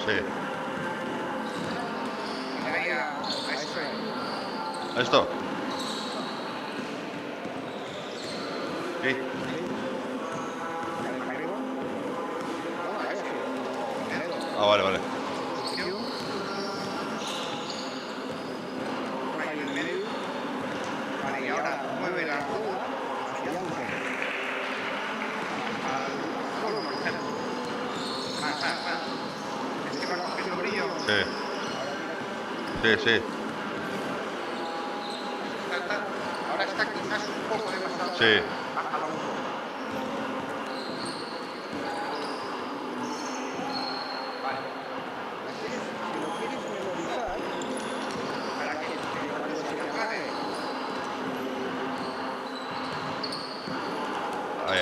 Sí. ¿Esto? ¿Qué? Ah, vale, vale. Vale, y ahora mueve la rueda hacia adelante. Más. Es que va cogiendo brillo. Sí. Sí, sí. Ahora está quizás un poco demasiado. Sí. Bájala un poco. Vale. Si lo quieres memorizar, para que cuando se te apague. Ahí.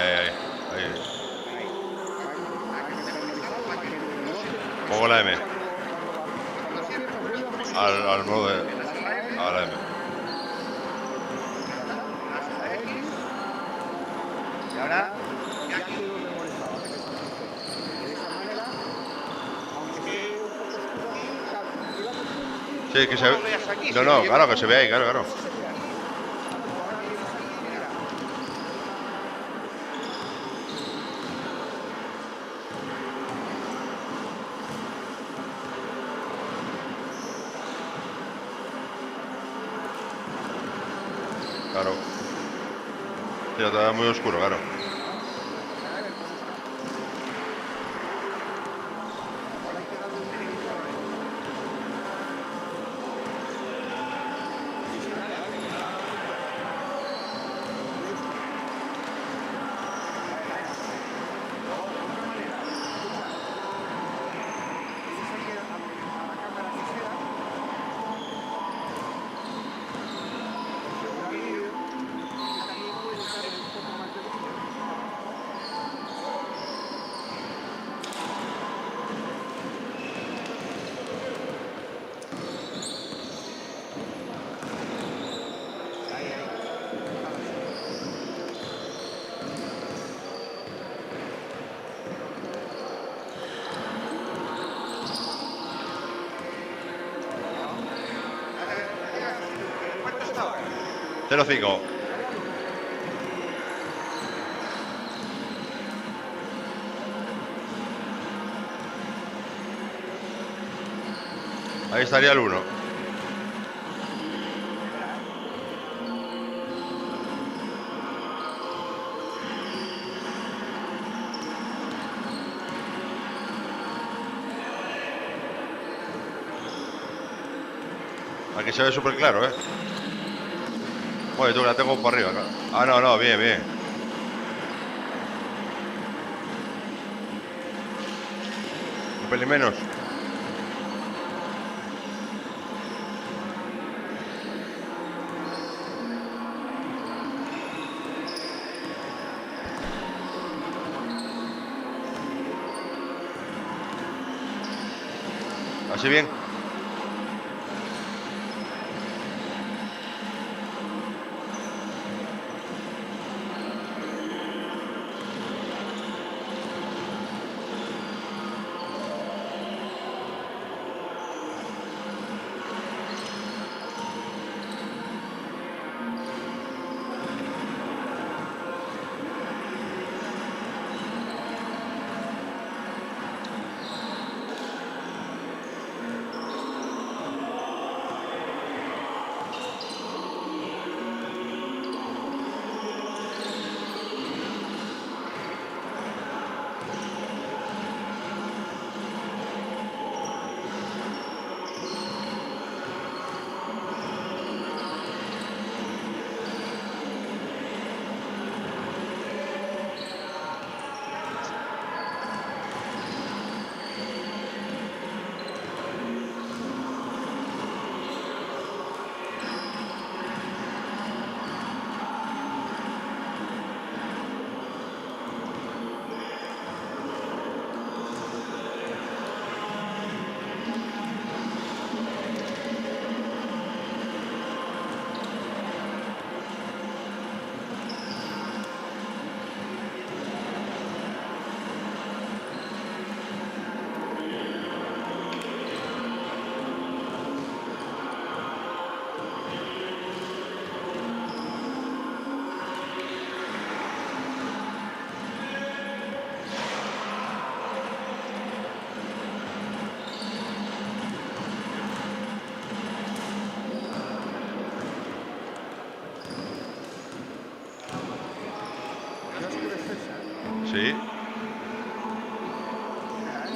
Hay que memorizarlo para que no se... Pongo la M. Cuando aciertas, vuelve a poner Al modo de... le das a la M, A la M. le das a la X, y ahora ya quedó memorizado. De esta manera, aunque esté un poco oscuro aquí, claro, Sí, que se no ve... lo veas aquí, No, sino no, lleva claro, que un- se ve ahí, claro. no se ve aquí. Ahora tienes aquí, mira. Claro. Sí, está muy oscuro, claro. Ahora hay que darle un poquito a la M. Sí, dale. ¿Cuánto está ahora? 0,5. Ahí estaría el 1. Aquí se ve súper claro, ¿eh? Oye, tú que la tengo por arriba. Claro. Ah, no, bien. Un pelín menos. Así bien. ¿Ya oscurece esa? Sí. Espera, ¿eh?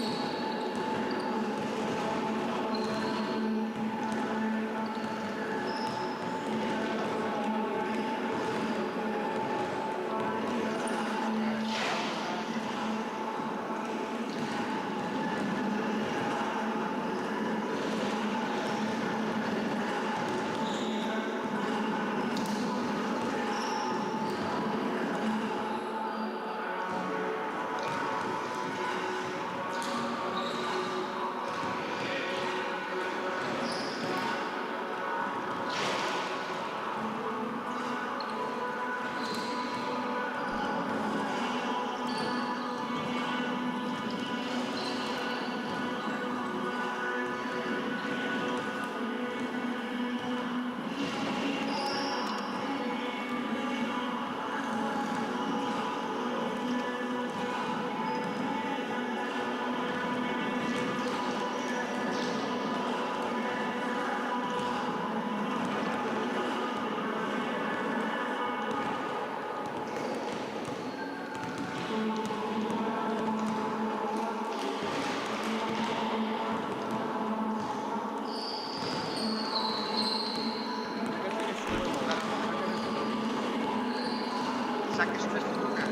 Saques un estructura.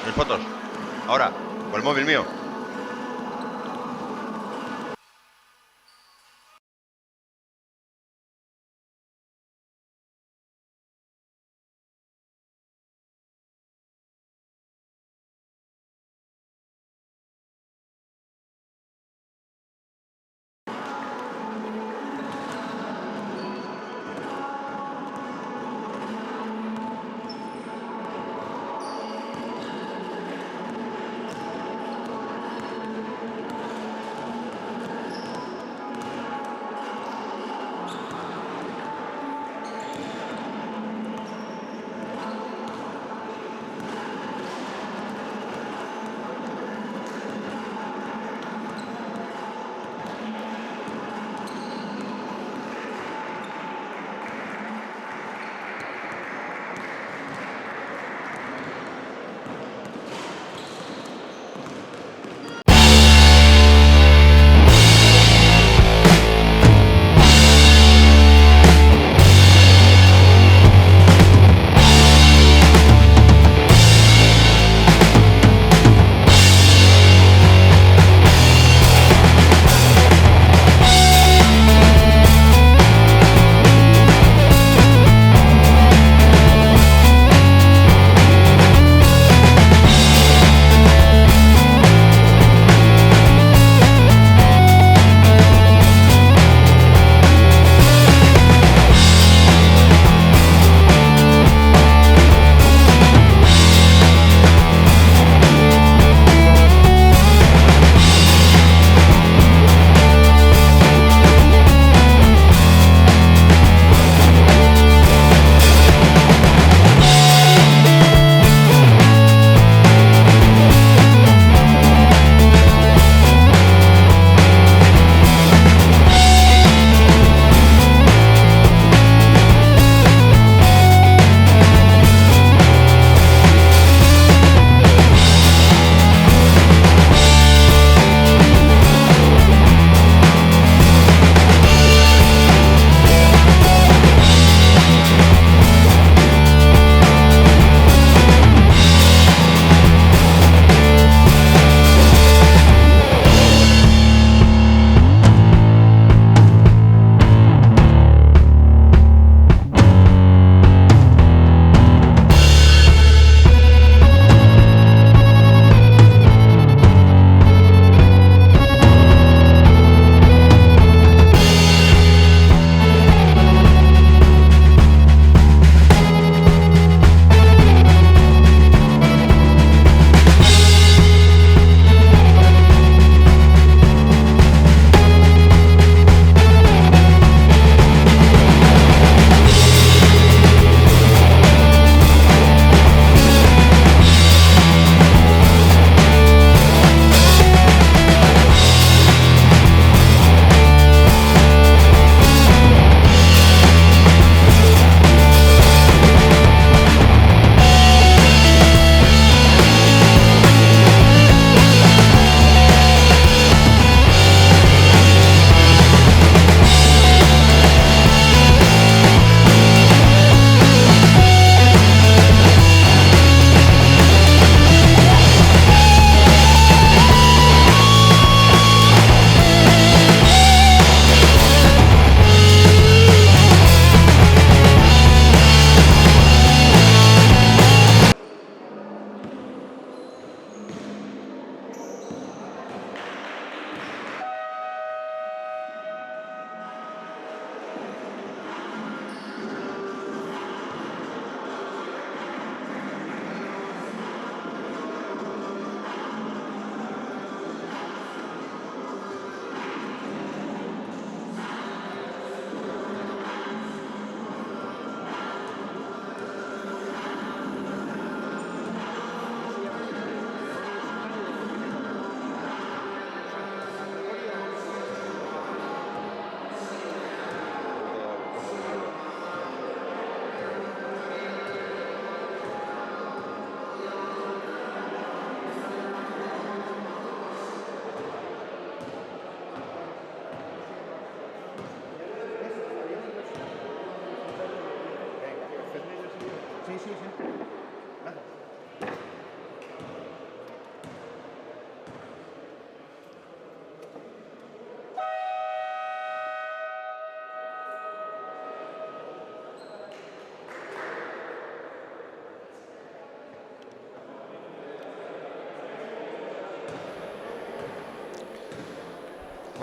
Mis fotos. Ahora, con el móvil mío.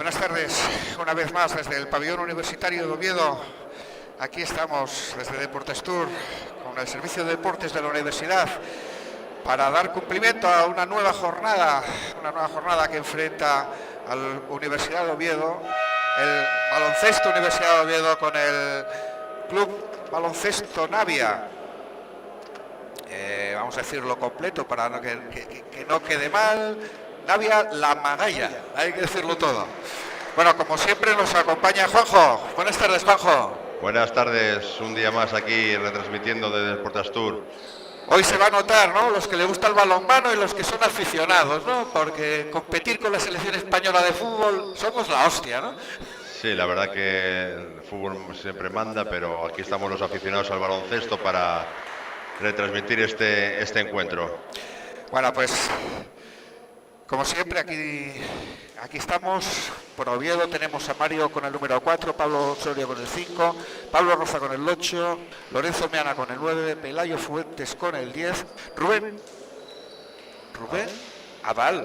Buenas tardes, una vez más desde el pabellón universitario de Oviedo. Aquí estamos desde Deportestur con el servicio de deportes de la universidad para dar cumplimiento a una nueva jornada que enfrenta a la Universidad de Oviedo, el baloncesto Universidad de Oviedo con el Club Baloncesto Navia. Vamos a decirlo completo para que no quede mal. Navia La Magalla, hay que decirlo todo. Bueno, como siempre nos acompaña Juanjo. Buenas tardes, Juanjo. Buenas tardes, un día más aquí retransmitiendo desde Deportestur. Hoy se va a notar, ¿no? Los que le gusta el balonmano y los que son aficionados, ¿no? Porque competir con la selección española de fútbol somos la hostia, ¿no? Sí, la verdad que el fútbol siempre manda, pero aquí estamos los aficionados al baloncesto para retransmitir este encuentro. Bueno, pues como siempre aquí estamos. Por Oviedo tenemos a Mario con el número 4, Pablo Osorio con el 5, Pablo Roza con el 8, Lorenzo Meana con el 9, Pelayo Fuentes con el 10, Rubén Abad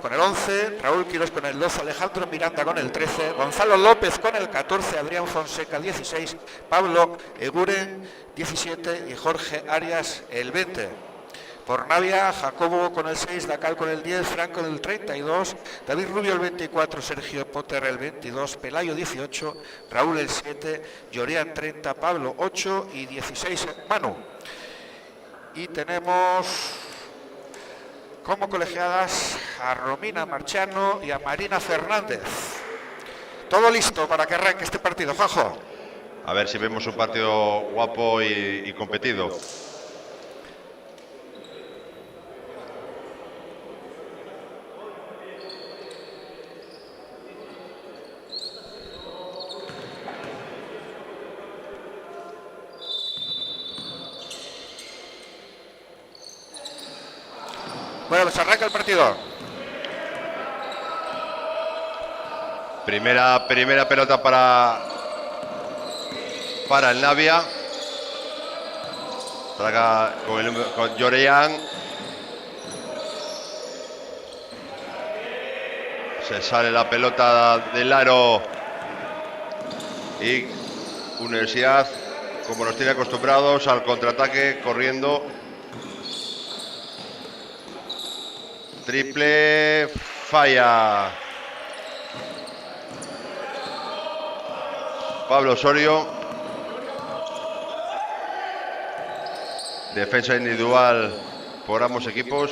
con el 11, Raúl Quirós con el 12, Alejandro Miranda con el 13, Gonzalo López con el 14, Adrián Fonseca 16, Pablo Eguren 17 y Jorge Arias el 20. Por Navia, Jacobo con el 6, Dacal con el 10, Frank con el 32, David Rubio el 24, Sergio Potter el 22, Pelayo 18, Raúl el 7, Llorian 30, Pablo 8 y 16 Manu. Y tenemos como colegiadas a Romina Marchano y a Marina Fernández. Todo listo para que arranque este partido, Juanjo. A ver si vemos un partido guapo y competido. Bueno, pues arranca el partido. Primera pelota para el Navia. Traga con Llorian. Se sale la pelota del aro. Y Universidad, como nos tiene acostumbrados, al contraataque, corriendo. Triple, falla. Pablo Osorio. Defensa individual por ambos equipos.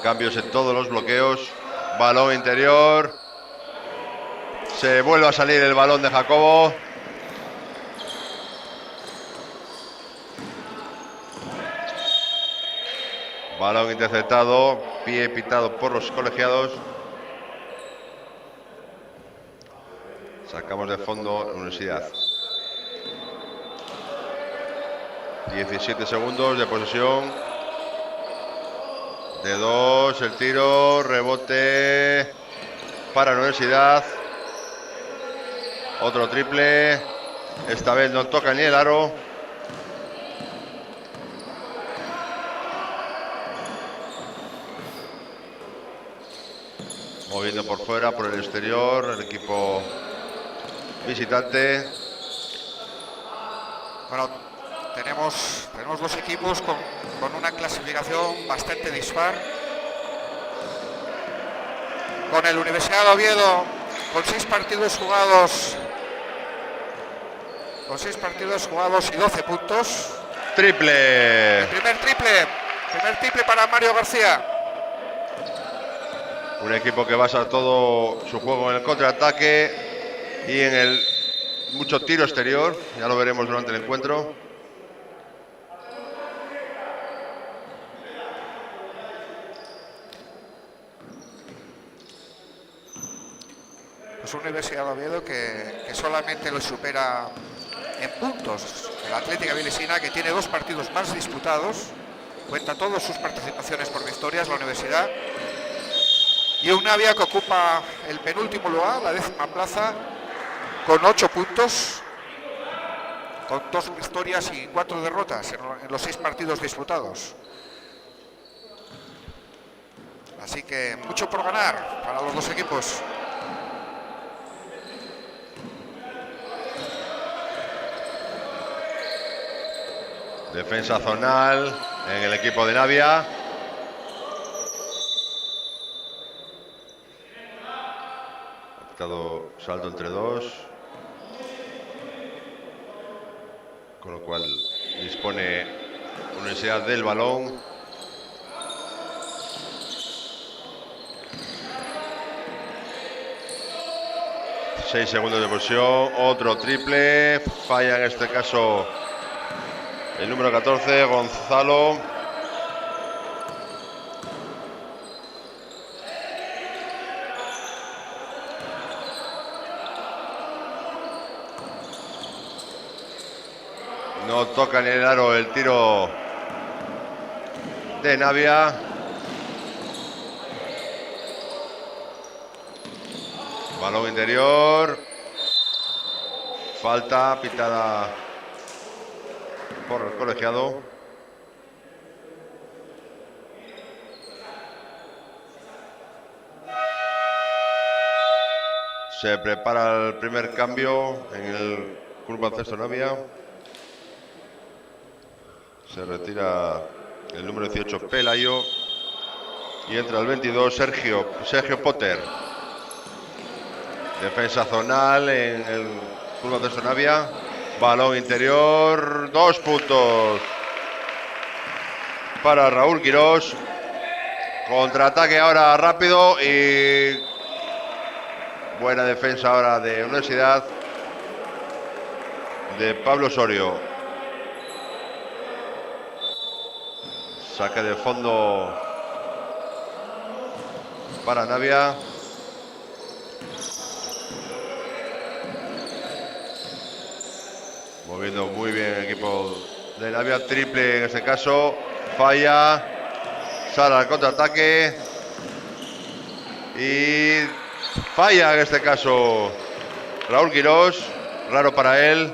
Cambios en todos los bloqueos. Balón interior. Se vuelve a salir el balón de Jacobo. Balón interceptado, pie pitado por los colegiados. Sacamos de fondo la Universidad. 17 segundos de posesión. De 2, el tiro, rebote para la Universidad. Otro triple. Esta vez no toca ni el aro. Moviendo por fuera, por el exterior, el equipo visitante. Bueno, tenemos dos equipos con una clasificación bastante dispar. Con el Universidad de Oviedo con 6 partidos jugados. Con 6 partidos jugados y 12 puntos. Triple. El primer triple para Mario García. Un equipo que basa todo su juego en el contraataque y en el mucho tiro exterior. Ya lo veremos durante el encuentro. Es una Universidad de Oviedo que solamente lo supera en puntos el Atlética Vilesina, que tiene 2 partidos más disputados. Cuenta todas sus participaciones por victorias, la universidad. Y un Navia que ocupa el penúltimo lugar, la 10ª plaza, con 8 puntos, con 2 victorias y 4 derrotas en los 6 partidos disputados. Así que mucho por ganar para los dos equipos. Defensa zonal en el equipo de Navia. Aplicado salto entre dos. Con lo cual dispone Universidad del balón. Seis segundos de posición. Otro triple. Falla en este caso el número 14, Gonzalo. No toca ni el aro el tiro de Navia. Balón interior. Falta pitada por el colegiado. Se prepara el primer cambio en el Club Baloncesto Navia. Se retira el número 18, Pelayo. Y entra el 22, Sergio Potter. Defensa zonal en el Club Baloncesto Navia. Balón interior. 2 puntos para Raúl Quirós. Contraataque ahora rápido y buena defensa ahora de Universidad de Pablo Osorio. Saque de fondo para Navia. Moviendo muy bien el equipo de Navia. Triple en este caso. Falla. Sale al contraataque. Y falla en este caso Raúl Quirós. Raro para él.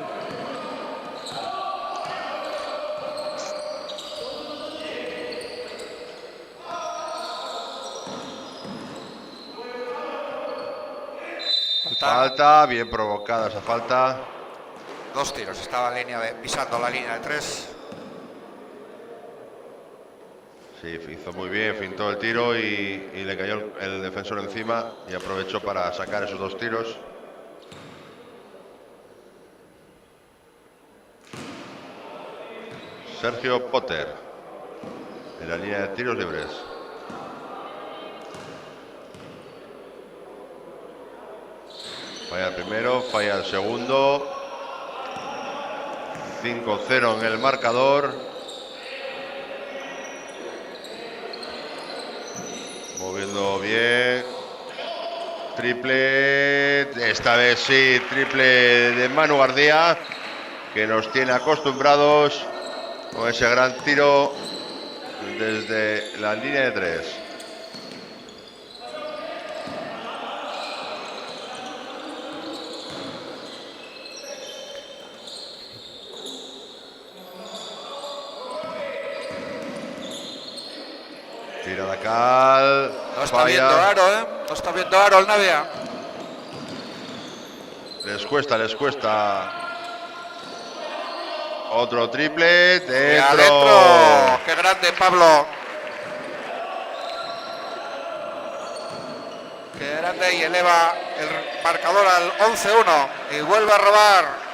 Falta, bien provocada esa falta. 2 tiros, estaba pisando la línea de 3. Sí, hizo muy bien, fintó el tiro y le cayó el defensor encima y aprovechó para sacar esos 2 tiros. Sergio Potter en la línea de tiros libres. Falla el primero, falla el segundo. 5-0 en el marcador. Moviendo bien. Triple. Esta vez sí, triple de Manu García, que nos tiene acostumbrados con ese gran tiro desde la línea de 3. Tira de Cal. No está viendo aro, ¿eh? No está viendo aro el Navia. Les cuesta. Otro triple. Dentro. Adentro. ¡Qué grande, Pablo! ¡Qué grande! Y eleva el marcador al 11-1. Y vuelve a robar.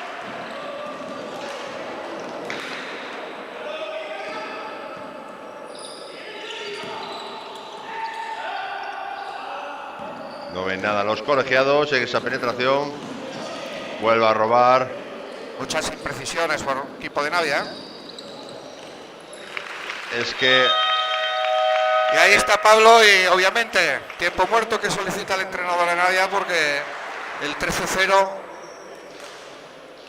No ven nada los colegiados en esa penetración. Vuelve a robar. Muchas imprecisiones por equipo de Navia. Es que Y ahí está Pablo y obviamente tiempo muerto que solicita el entrenador de Navia porque el 13-0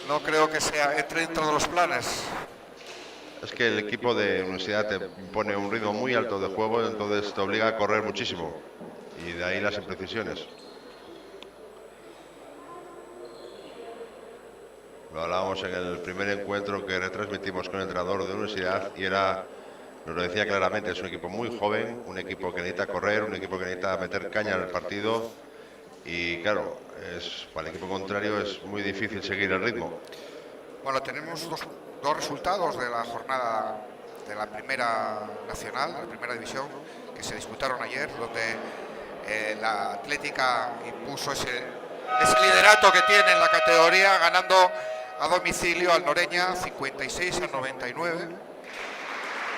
no creo que entre dentro de los planes. Es que el equipo de Universidad te pone un ritmo muy alto de juego, entonces te obliga a correr muchísimo. Y de ahí las imprecisiones. Lo hablábamos en el primer encuentro que retransmitimos con el entrenador de Universidad y era Nos lo decía claramente, es un equipo muy joven, un equipo que necesita correr, un equipo que necesita meter caña en el partido y claro, para el equipo contrario es muy difícil seguir el ritmo. Bueno, tenemos dos resultados de la jornada de la Primera Nacional, la Primera División, que se disputaron ayer, donde la Atlética impuso ese liderato que tiene en la categoría, ganando a domicilio al Noreña 56-99.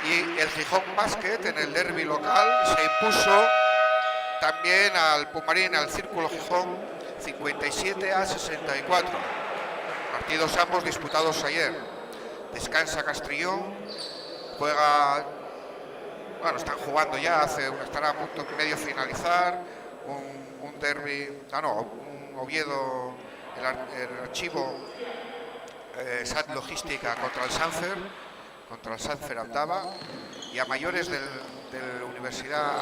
Y el Gijón Basket en el derbi local se impuso también al Pumarín, al Círculo Gijón, 57-64. Partidos ambos disputados ayer. Descansa Castrillón, juega, bueno, están jugando ya, estará a punto medio finalizar, un derbi, un Oviedo, el archivo SAT Logística contra el Sanfer Aldaba, y a mayores de la Universidad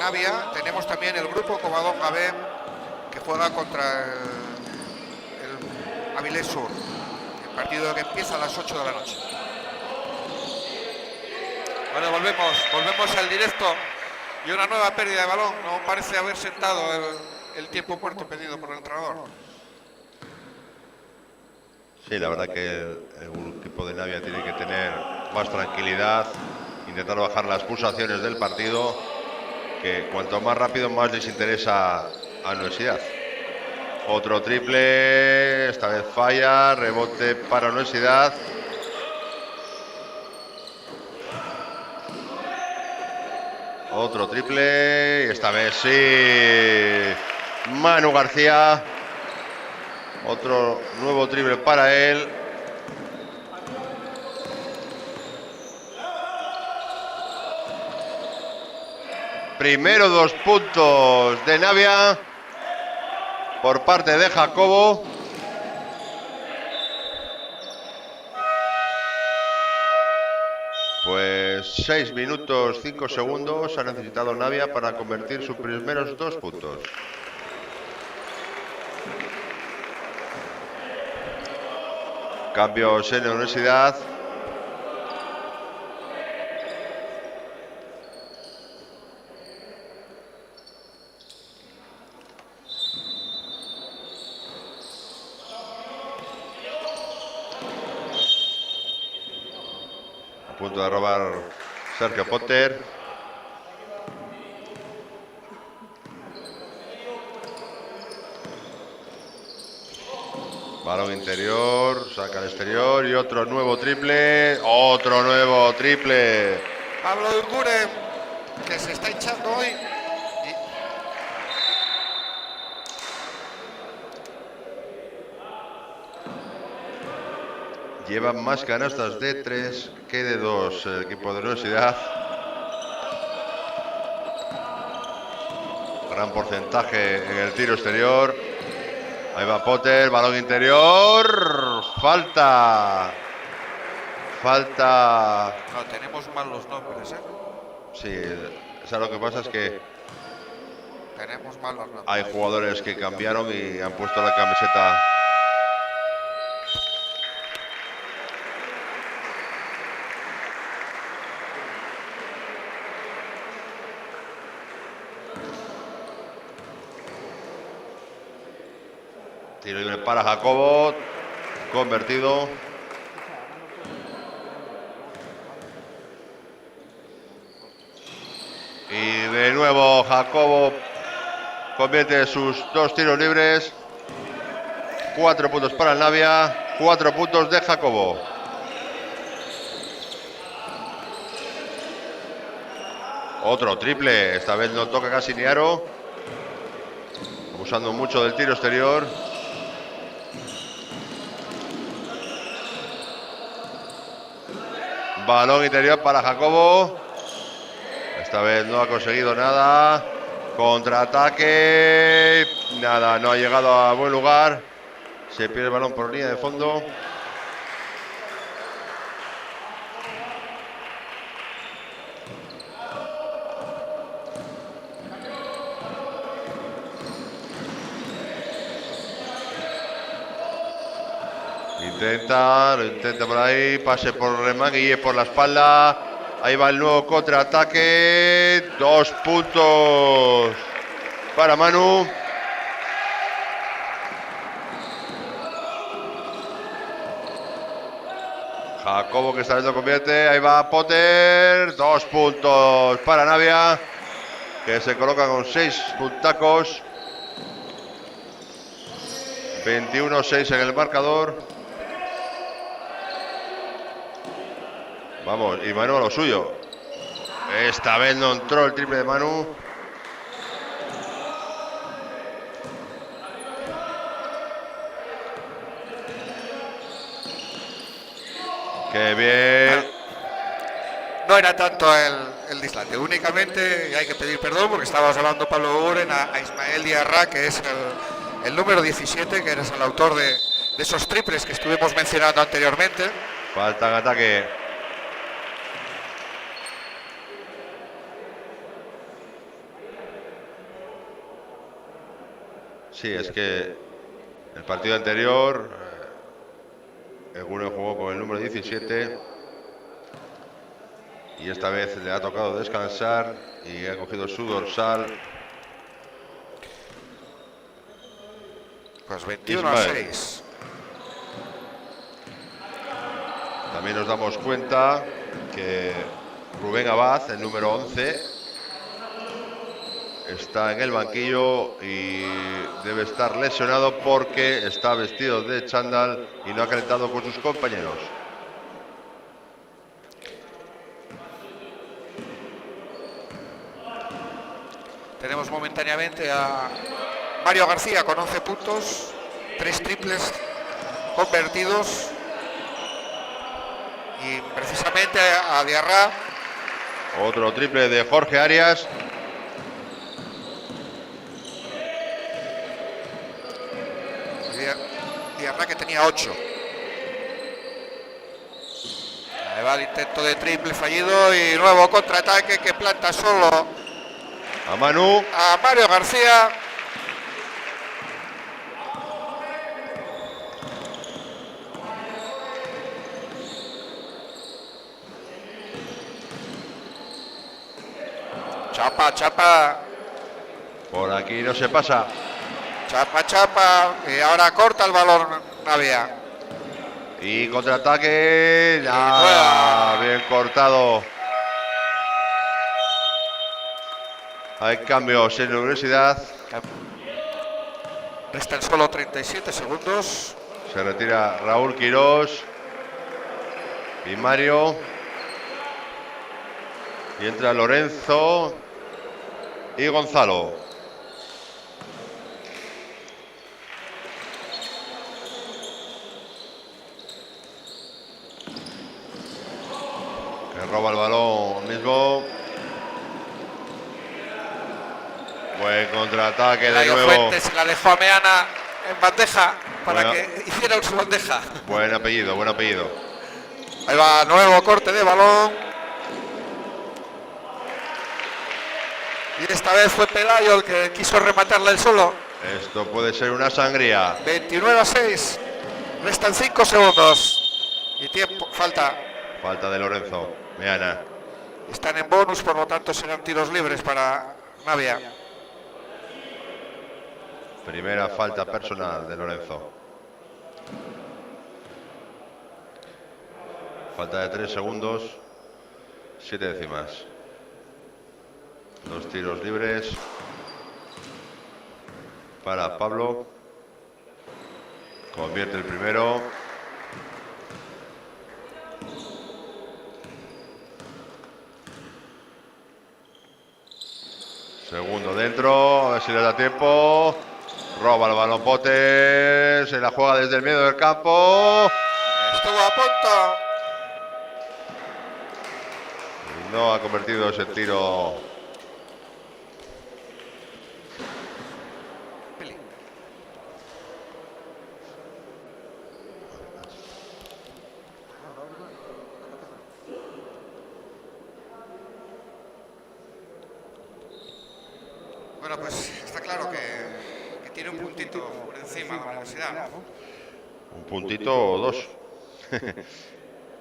Navia tenemos también el grupo Covadonga B, que juega contra el Avilés Sur, el partido que empieza a las 8 de la noche. Bueno, volvemos al directo y una nueva pérdida de balón. No parece haber sentado el tiempo muerto pedido por el entrenador. Sí, la verdad que el equipo de Navia tiene que tener más tranquilidad, intentar bajar las pulsaciones del partido, que cuanto más rápido más les interesa a la Universidad. Otro triple, esta vez falla, rebote para la Universidad. Otro triple, y esta vez sí, Manu García. Otro nuevo triple para él. Primero 2 puntos de Navia por parte de Jacobo. Pues 6 minutos 5 segundos ha necesitado Navia para convertir sus primeros 2 puntos. Cambios en la Universidad. A punto de robar Sergio Potter. Balón interior, saca al exterior y otro nuevo triple. Otro nuevo triple. Pablo Urguren, que se está hinchando hoy. Lleva más canastas de 3 que de 2 el equipo de la Universidad. Gran porcentaje en el tiro exterior. Ahí va Potter, balón interior. Falta. No, tenemos mal los nombres, ¿eh? Sí, o sea, lo que pasa es que tenemos mal los nombres. Hay jugadores que cambiaron y han puesto la camiseta. Tiro libre para Jacobo, convertido. Y de nuevo Jacobo convierte sus 2 tiros libres. 4 puntos para el Navia, 4 puntos de Jacobo. Otro triple, esta vez no toca casi ni aro. Abusando mucho del tiro exterior. Balón interior para Jacobo. Esta vez no ha conseguido nada. Contraataque. Nada, no ha llegado a buen lugar. Se pierde el balón por línea de fondo. Lo intenta por ahí, pase por Remán, Guille por la espalda. Ahí va el nuevo contraataque. 2 puntos para Manu. Jacobo, que esta vez lo convierte. Ahí va Potter. 2 puntos para Navia, que se coloca con 6 puntacos. 21-6 en el marcador. Vamos, y Manu a lo suyo. Esta vez no entró el triple de Manu. ¡Qué bien! No era tanto el dislate, únicamente, y hay que pedir perdón porque estábamos hablando Pablo Uren a Ismael Diarra, que es el número 17, que eres el autor de esos triples que estuvimos mencionando anteriormente. Falta en ataque. Sí, es que el partido anterior Eguren jugó con el número 17 y esta vez le ha tocado descansar y ha cogido su dorsal. Pues 21-6. También nos damos cuenta que Rubén Abad, el número 11, está en el banquillo y debe estar lesionado porque está vestido de chándal y no ha calentado con sus compañeros. Tenemos momentáneamente a Mario García con 11 puntos, 3 triples convertidos, y precisamente a Diarra. Otro triple de Jorge Arias. Diarra, que tenía 8. Ahí va el intento de triple fallido y nuevo contraataque que planta solo A Manu. a Mario García. Chapa. Por aquí no se pasa. Chapa. Y ahora corta el balón Navia. Y contraataque. Bien cortado. Hay cambios en la universidad. Restan solo 37 segundos. Se retira Raúl Quirós y Mario. Y entra Lorenzo y Gonzalo. Que roba el balón mismo. Buen contraataque de nuevo. Fuentes la dejó a Meana en bandeja para Bueno. que hiciera su bandeja. Buen apellido. Ahí va, nuevo corte de balón. Y esta vez fue Pelayo el que quiso rematarla él solo. Esto puede ser una sangría. 29-6. Restan 5 segundos. Y tiempo, falta. Falta de Lorenzo. Meana. Están en bonus, por lo tanto serán tiros libres para Navia. Primera falta personal de Lorenzo. Falta de 3 segundos. 7 décimas. 2 tiros libres para Pablo. Convierte el primero. Segundo dentro. A ver si le da tiempo. Roba el balón Potter. Se la juega desde el medio del campo. Estuvo a punto. No ha convertido ese tiro. Bueno, pues está claro que tiene un puntito por encima de la universidad, ¿no? Un puntito o dos.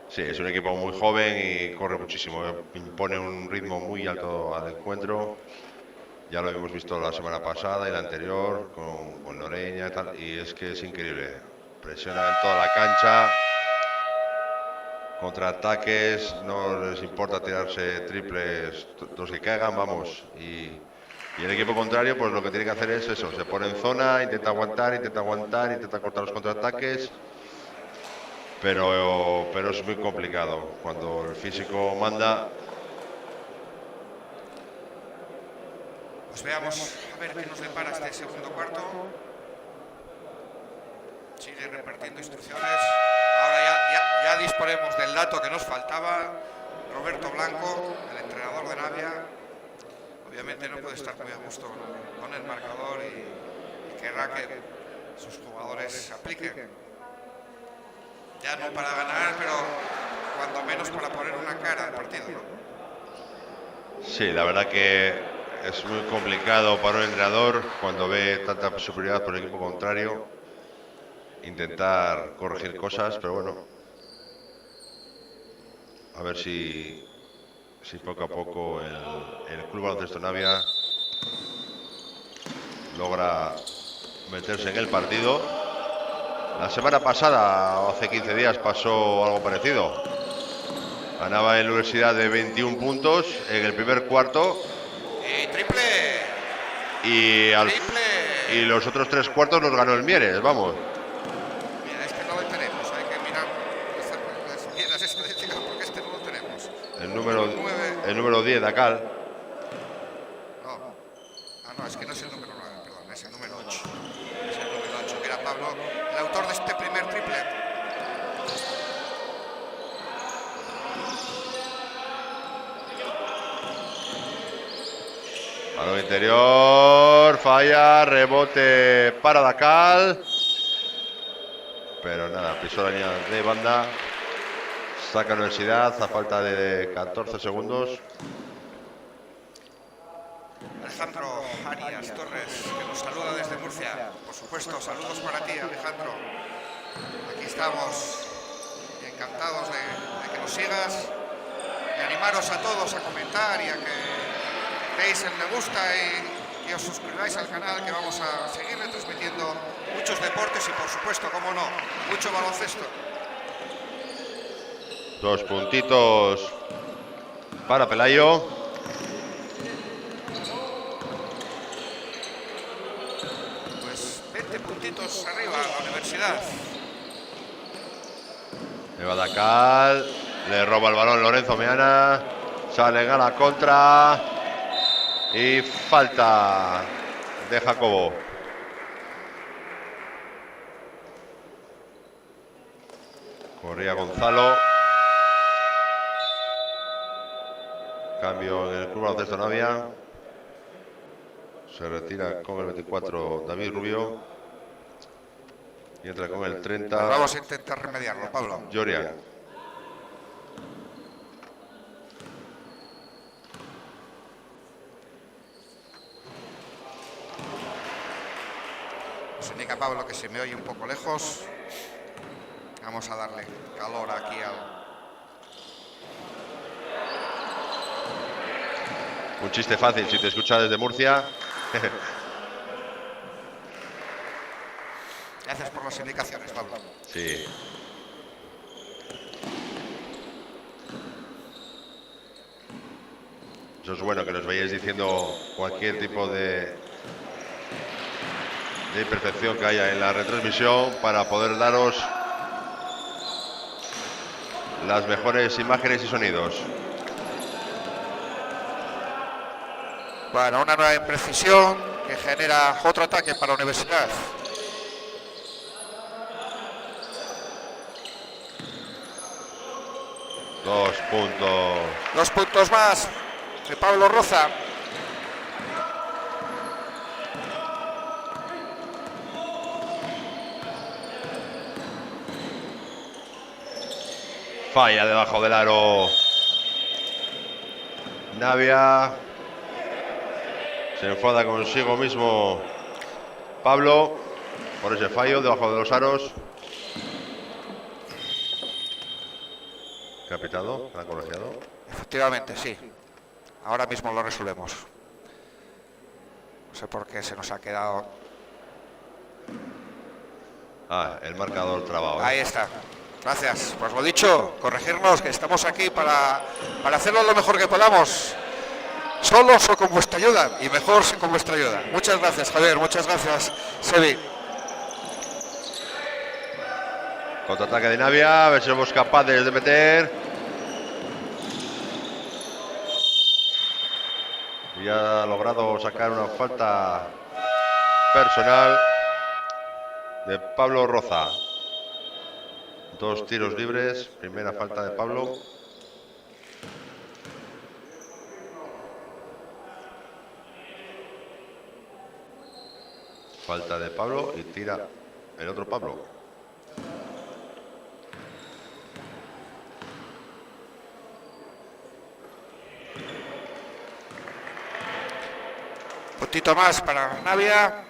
Sí, es un equipo muy joven y corre muchísimo. Impone un ritmo muy alto al encuentro. Ya lo hemos visto la semana pasada y la anterior con Noreña y tal. Y es que es increíble. Presiona en toda la cancha. Contraataques, no les importa tirarse triples, los que caigan, vamos. Y el equipo contrario, pues lo que tiene que hacer es eso, se pone en zona, intenta aguantar, intenta cortar los contraataques, pero es muy complicado. Cuando el físico manda. Pues veamos a ver qué nos depara este segundo cuarto. Sigue repartiendo instrucciones. Ahora ya disponemos del dato que nos faltaba. Roberto Blanco, el entrenador de Navia, obviamente no puede estar muy a gusto con el marcador y querrá que sus jugadores apliquen. Ya no para ganar, pero cuando menos para poner una cara al partido, ¿no? Sí, la verdad que es muy complicado para un entrenador cuando ve tanta superioridad por el equipo contrario intentar corregir cosas, pero bueno, a ver si poco a poco el Club Baloncesto Navia logra meterse en el partido. La semana pasada, o hace 15 días, pasó algo parecido. Ganaba en la Universidad de 21 puntos en el primer cuarto. ¡Triple! Y los otros 3 cuartos los ganó el Mieres, vamos. Mira, este no lo tenemos, hay que mirar las estadísticas porque este no lo tenemos. El número 10 de Acal. No, es que no es el número 9, perdón, es el número 8. Es el número 8, que era Pablo, el autor de este primer triple. Balón interior, falla, rebote para Dacal. Pero nada, pisó la línea de banda. Saca Universidad a falta de 14 segundos. Alejandro Arias Torres, que nos saluda desde Murcia. Por supuesto, saludos para ti, Alejandro. Aquí estamos encantados de que nos sigas y animaros a todos a comentar y a que deis el me gusta y os suscribáis al canal, que vamos a seguir retransmitiendo muchos deportes y, por supuesto, como no, mucho baloncesto. 2 puntitos para Pelayo. Pues 20 puntitos arriba la Universidad. Eva Dacal, le roba el balón Lorenzo Meana. Salen a la contra. Y falta de Jacobo. Corría Gonzalo. Cambio en el Club Baloncesto Navia. Se retira con el 24 David Rubio. Y entra con el 30. Pues vamos a intentar remediarlo, Pablo. Jorian. Nos indica Pablo que se me oye un poco lejos. Vamos a darle calor aquí al... Un chiste fácil si te escuchas desde Murcia. Gracias por las indicaciones, Pablo. Sí. Eso es bueno, que nos vayáis diciendo cualquier tipo de imperfección que haya en la retransmisión para poder daros las mejores imágenes y sonidos. Bueno, una nueva imprecisión que genera otro ataque para la Universidad. Dos puntos más de Pablo Roza. Falla debajo del aro Navia. Se enfada consigo mismo Pablo por ese fallo debajo de los aros. ha pitado, ha colegiado. Efectivamente, sí. Ahora mismo lo resolvemos. No sé por qué se nos ha quedado. Ah, el marcador trabado. Ahí está. Gracias. Pues lo dicho, corregirnos, que estamos aquí para hacerlo lo mejor que podamos. Solos o con vuestra ayuda. Y mejor con vuestra ayuda. Muchas gracias, Javier. Muchas gracias, Sebi. Contraataque de Navia, a ver si somos capaces de meter. Y ha logrado sacar una falta personal de Pablo Roza. 2 tiros libres, primera falta de Pablo. Falta de Pablo y tira el otro Pablo. Puntito más para Navia.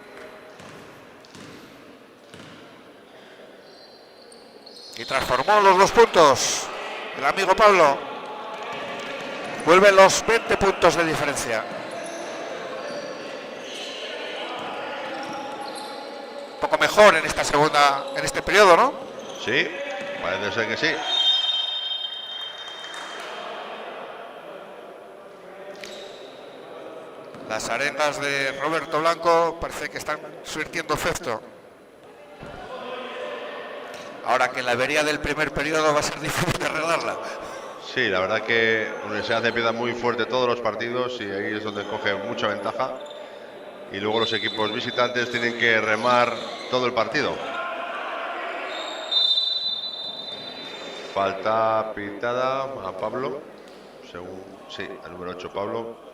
Y transformó los 2 puntos. El amigo Pablo. Vuelve los 20 puntos de diferencia. Un poco mejor en esta en este periodo, ¿no? Sí, parece ser que sí. Las arenas de Roberto Blanco parece que están surtiendo efecto. Ahora que la avería del primer periodo va a ser difícil de arreglarla. Sí, la verdad que la Universidad empieza muy fuerte todos los partidos y ahí es donde coge mucha ventaja. Y luego los equipos visitantes tienen que remar todo el partido. Falta pitada a Pablo, según, sí, al número 8 Pablo.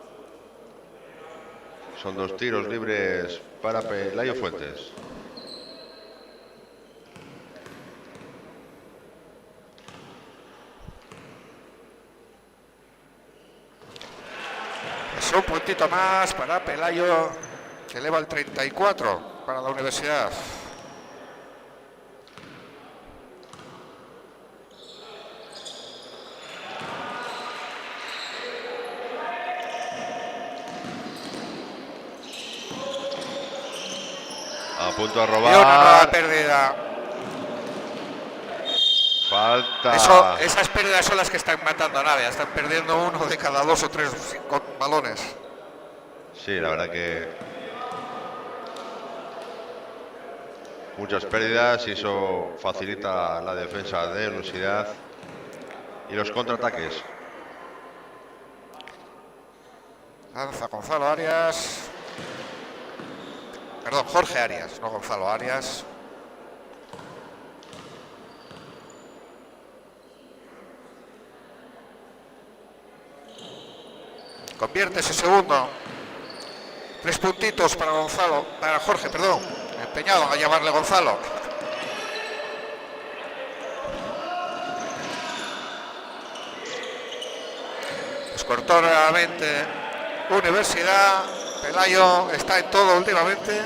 Son 2 tiros libres para Pelayo Fuentes. Es un puntito más para Pelayo, que eleva el 34 para la Universidad. A punto de Y una nueva robar. pérdida. Falta. Esas pérdidas son las que están matando a Navia. Están perdiendo uno de cada 2 o 3 balones. Sí, la verdad que muchas pérdidas y eso facilita la defensa de la Universidad y los contraataques. Lanza Gonzalo Arias. Perdón, Jorge Arias, no Gonzalo Arias. Convierte ese segundo. 3 puntitos para Gonzalo, para Jorge, perdón. Empeñado a llamarle Gonzalo. Pues cortó nuevamente Universidad. Pelayo está en todo últimamente.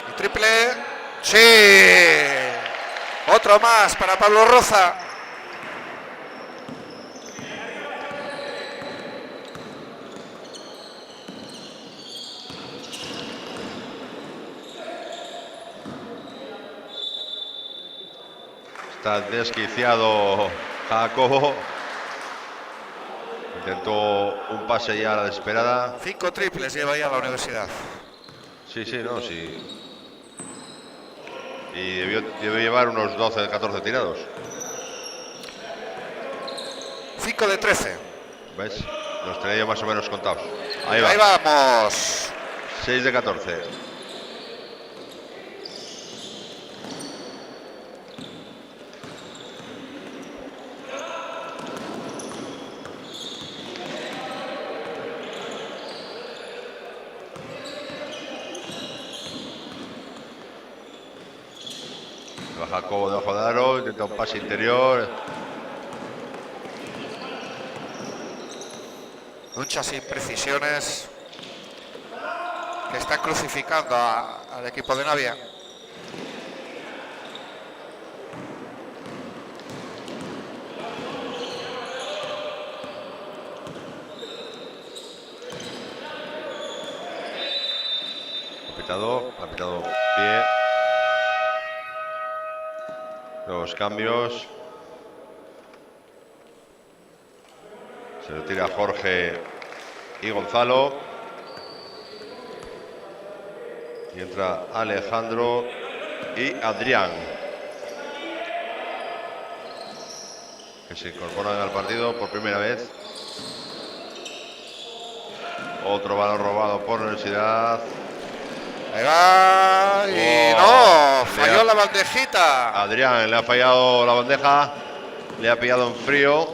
Y triple. Sí. Otro más para Pablo Roza. Está desquiciado Jacobo. Intentó un pase ya a la desesperada. 5 triples lleva ya la Universidad. Sí, sí, no, sí. Y debió llevar unos 12, 14 tirados. 5 de 13. ¿Ves? Los tenía yo más o menos contados. Ahí va. Ahí vamos. 6 de 14. Jacobo debajo de aro, intenta un pase interior. Muchas imprecisiones que están crucificando al al equipo de Navia. Ha pitado pie. Los cambios. Se retira Jorge y Gonzalo. Y entra Alejandro y Adrián, que se incorporan al partido por primera vez. Otro balón robado por Universidad. Ahí va, y no, falló la bandejita. Adrián le ha fallado la bandeja, le ha pillado en frío,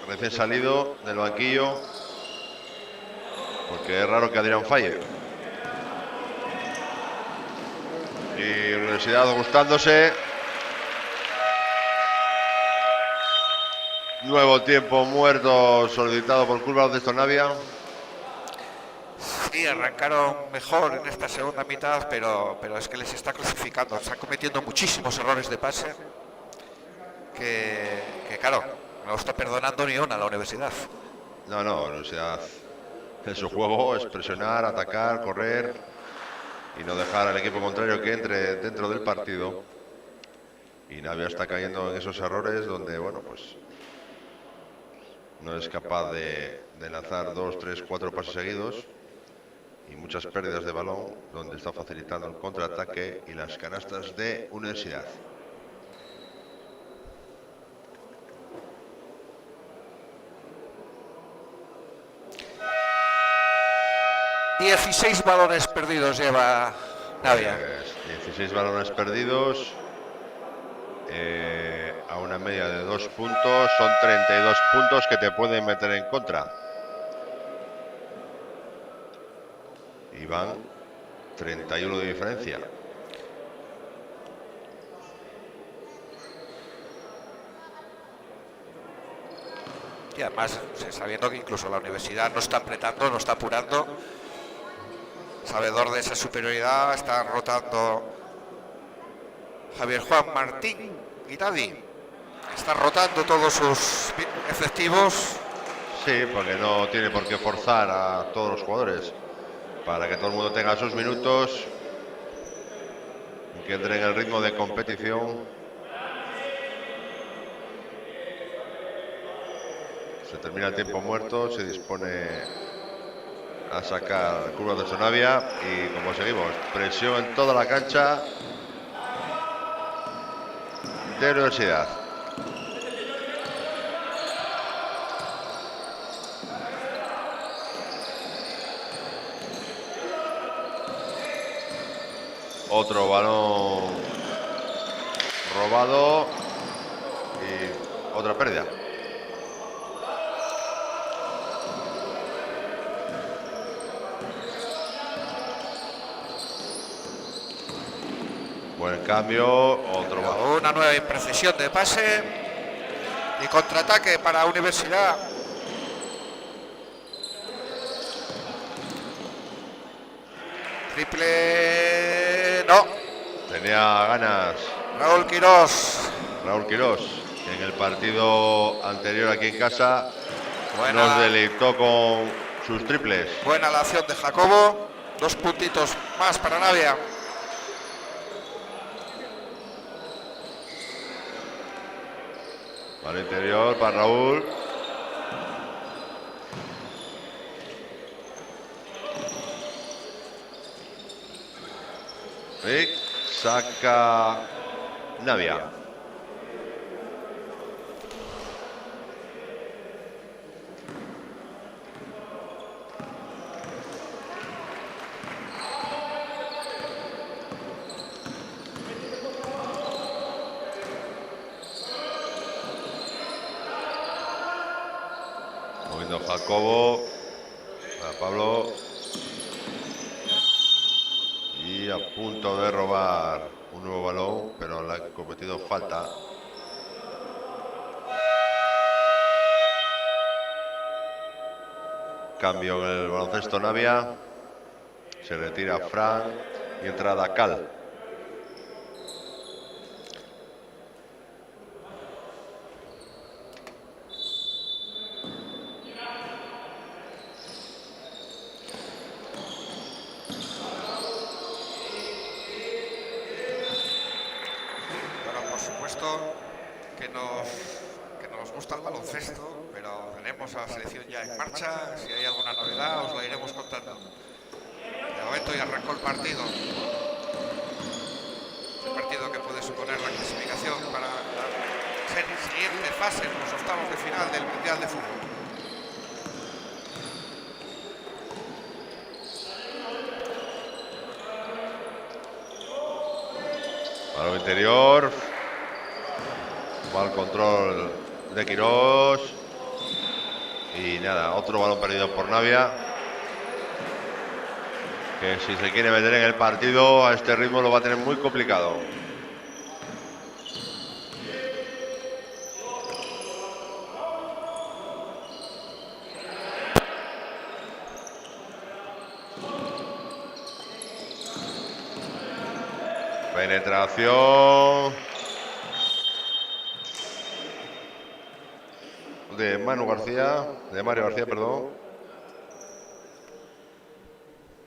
recién salido del banquillo, porque es raro que Adrián falle. Y Universidad gustándose. Nuevo tiempo muerto solicitado por Club Baloncesto Navia. Sí, arrancaron mejor en esta segunda mitad, pero es que les está crucificando. Están cometiendo muchísimos errores de pase que claro, no está perdonando ni una a la Universidad. No, la Universidad en su juego es presionar, atacar, correr y no dejar al equipo contrario que entre dentro del partido. Y Navia está cayendo en esos errores donde, bueno, pues no es capaz de lanzar 2, 3, 4 pases seguidos y muchas pérdidas de balón, donde está facilitando el contraataque y las canastas de Universidad. ...16 balones perdidos lleva Navia. 16 balones perdidos, a una media de 2 puntos, son 32 puntos que te pueden meter en contra. Y van 31 de diferencia. Y además, sabiendo que incluso la Universidad no está apretando, no está apurando, sabedor de esa superioridad, está rotando Javier Juan Martín Guitadi. Está rotando todos sus efectivos. Sí, porque no tiene por qué forzar a todos los jugadores para que todo el mundo tenga sus minutos y que entre en el ritmo de competición. Se termina el tiempo muerto, se dispone a sacar curvas de Sonavia y como seguimos, presión en toda la cancha de Universidad. Otro balón robado y otra pérdida. Buen cambio, otro balón. Una nueva imprecisión de pase y contraataque para Universidad. Triple, no. Tenía ganas Raúl Quirós. En el partido anterior aquí en casa Buena. nos deleitó con sus triples. Buena la acción de Jacobo. 2 puntitos más para Navia. Al interior para Raúl. Y saca Navia. Moviendo Jacobo a Pablo. Y a punto de robar un nuevo balón, pero le ha cometido falta. Cambio en el baloncesto Navia. Se retira Fran y entrada Cal. Bueno, por supuesto que nos gusta el baloncesto, pero tenemos a la selección ya en marcha. Si hay alguna novedad os la iremos contando. De momento ya arrancó el partido. El partido que puede suponer la clasificación para la siguiente fase en los octavos de final del Mundial de Fútbol. Balón interior. Mal control de Quirós. Y nada, otro balón perdido por Navia. Que si se quiere meter en el partido a este ritmo lo va a tener muy complicado. Penetración de Mario García, perdón,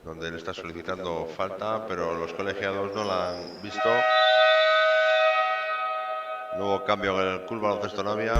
donde le está solicitando falta, pero los colegiados no la han visto. Nuevo cambio en el Club Baloncesto Navia.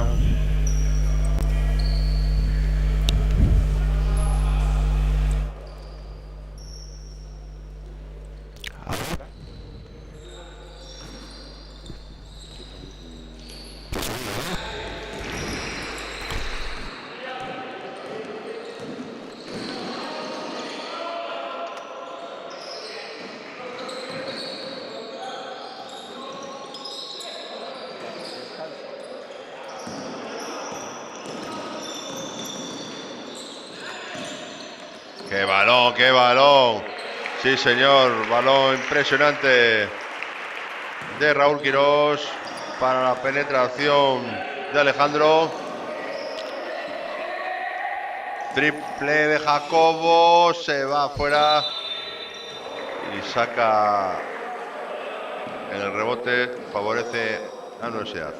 ¡Qué balón! Sí, señor, balón impresionante de Raúl Quirós para la penetración de Alejandro. Triple de Jacobo, se va afuera y saca en el rebote, favorece a la Universidad.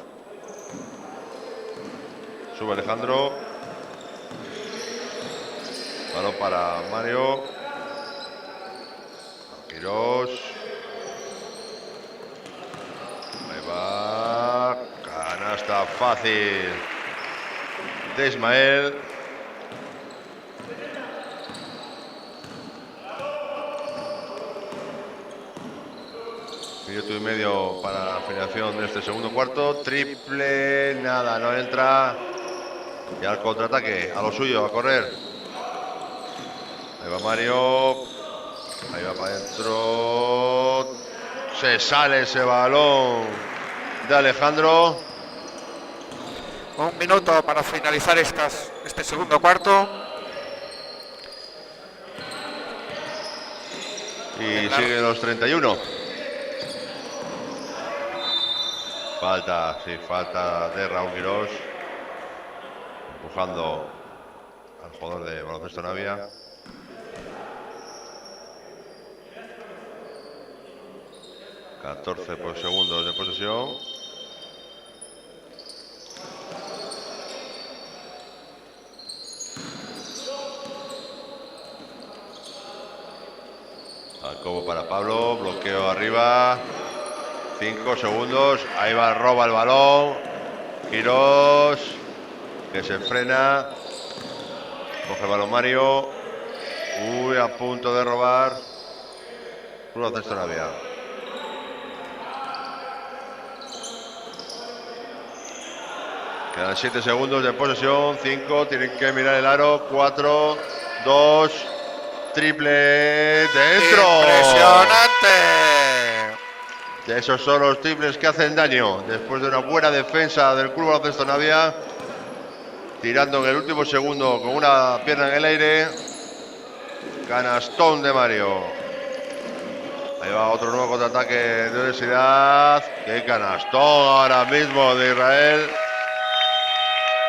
Sube Alejandro. Balón para Mario. Quirós. Ahí va. Canasta fácil de Ismael. Minuto y medio para la finalización de este segundo cuarto. Triple, nada, no entra. Y al contraataque, a lo suyo, a correr. Ahí va Mario. Ahí va para adentro. Se sale ese balón de Alejandro. Un minuto para finalizar este segundo cuarto. Y siguen los 31. Falta de Raúl Quirós. Empujando al jugador de Baloncesto Navia. ...14 segundos de posesión. Alcobo para Pablo, bloqueo arriba. 5 segundos, ahí va, roba el balón. Quirós, que se frena. Coge el balón Mario. Uy, a punto de robar. Club Baloncesto Navia. Quedan 7 segundos de posesión. 5, tienen que mirar el aro. 4, 2, triple dentro. ¡Impresionante! Esos son los triples que hacen daño. Después de una buena defensa del Club Baloncesto Navia, tirando en el último segundo con una pierna en el aire. Canastón de Mario. Ahí va otro nuevo contraataque de Universidad. ¡Qué canastón ahora mismo de Israel!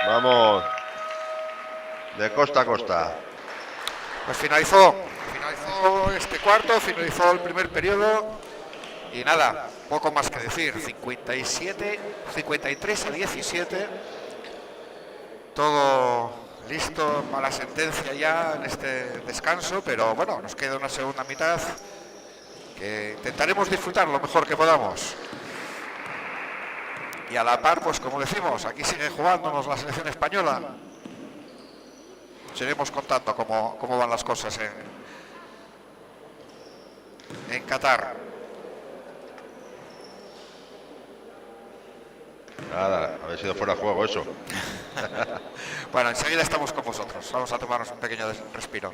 Vamos de costa a costa. Pues finalizó finalizó este cuarto, finalizó el primer periodo y nada, poco más que decir. 53-17, todo listo para la sentencia ya en este descanso, pero bueno, nos queda una segunda mitad que intentaremos disfrutar lo mejor que podamos. Y a la par, pues como decimos, aquí sigue jugándonos la selección española. Seguiremos contando cómo van las cosas en Qatar. Nada, había sido fuera de juego eso. Bueno, enseguida estamos con vosotros. Vamos a tomarnos un pequeño respiro.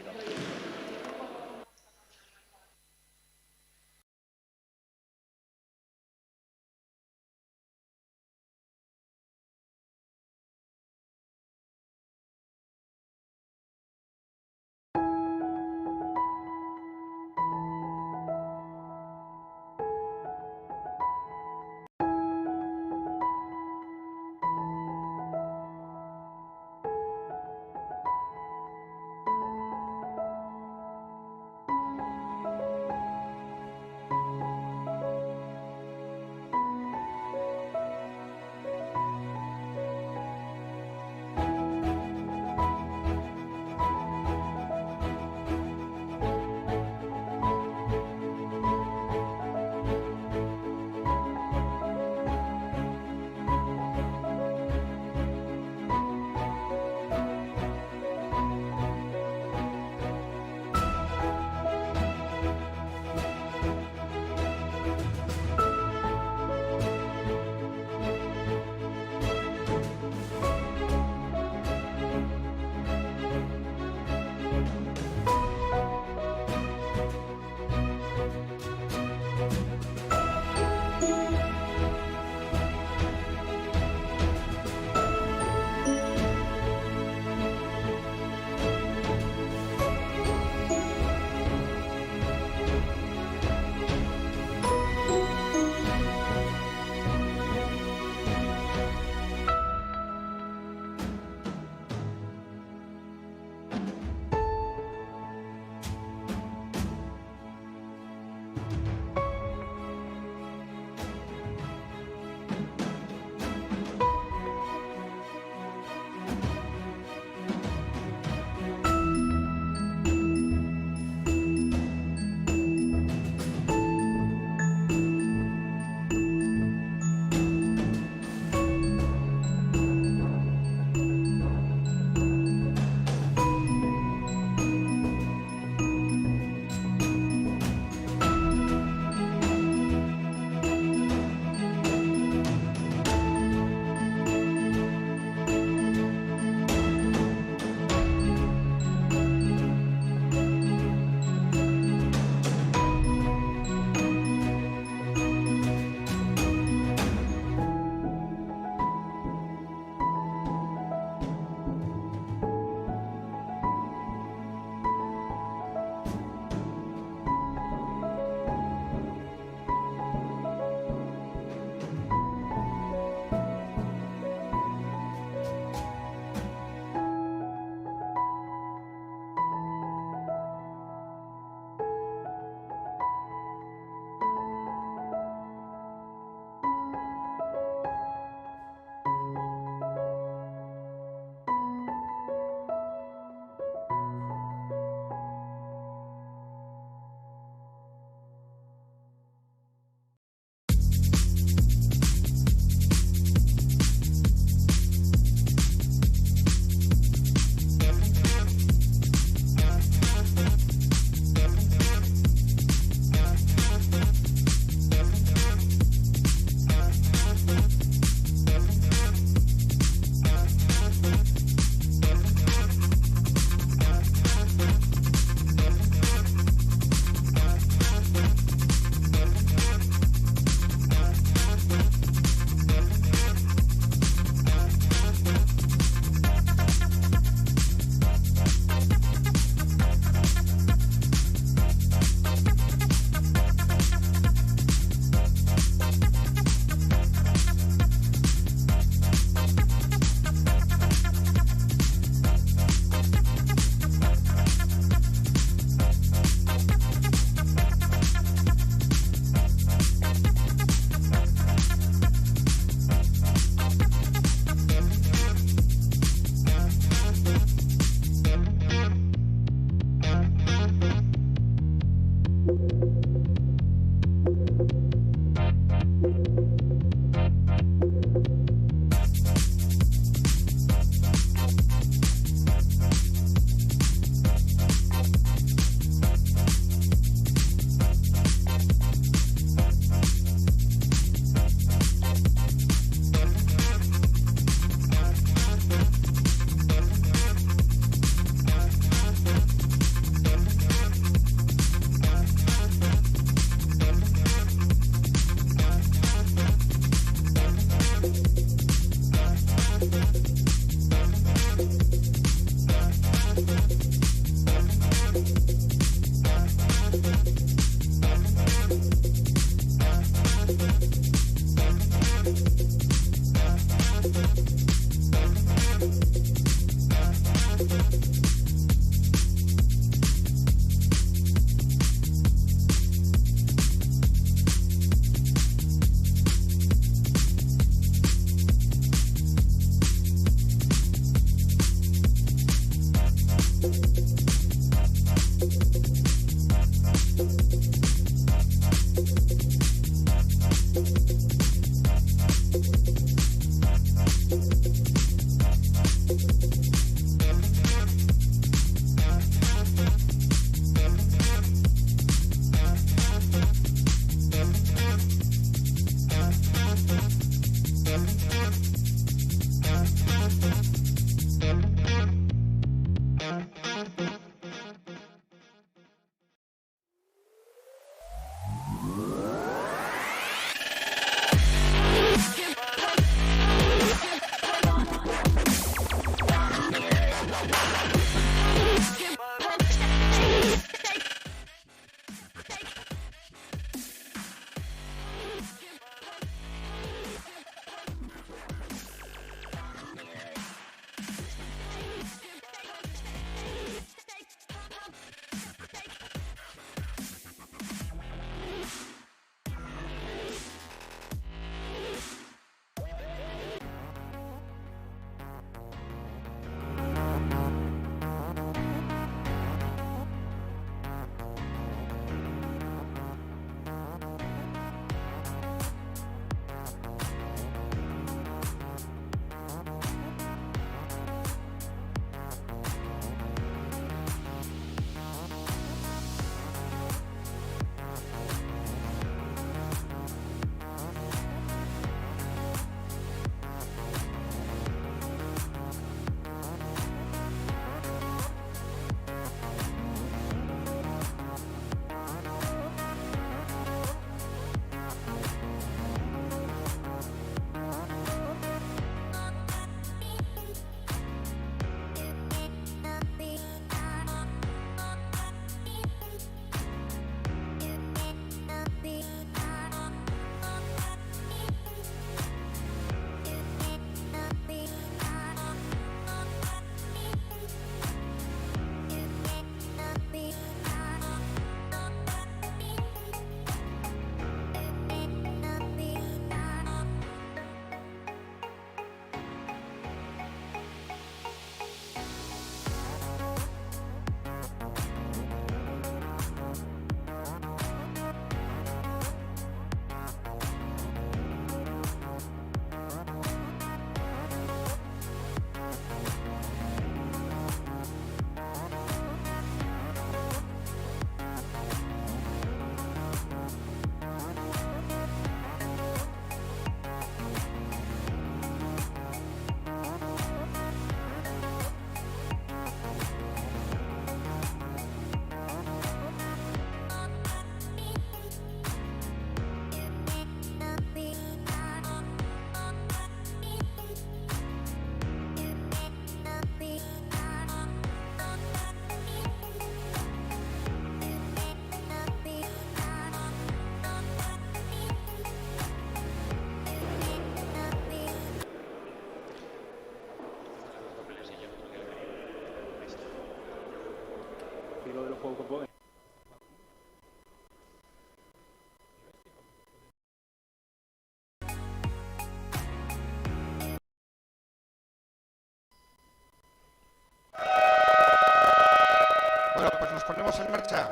Bueno, pues nos ponemos en marcha.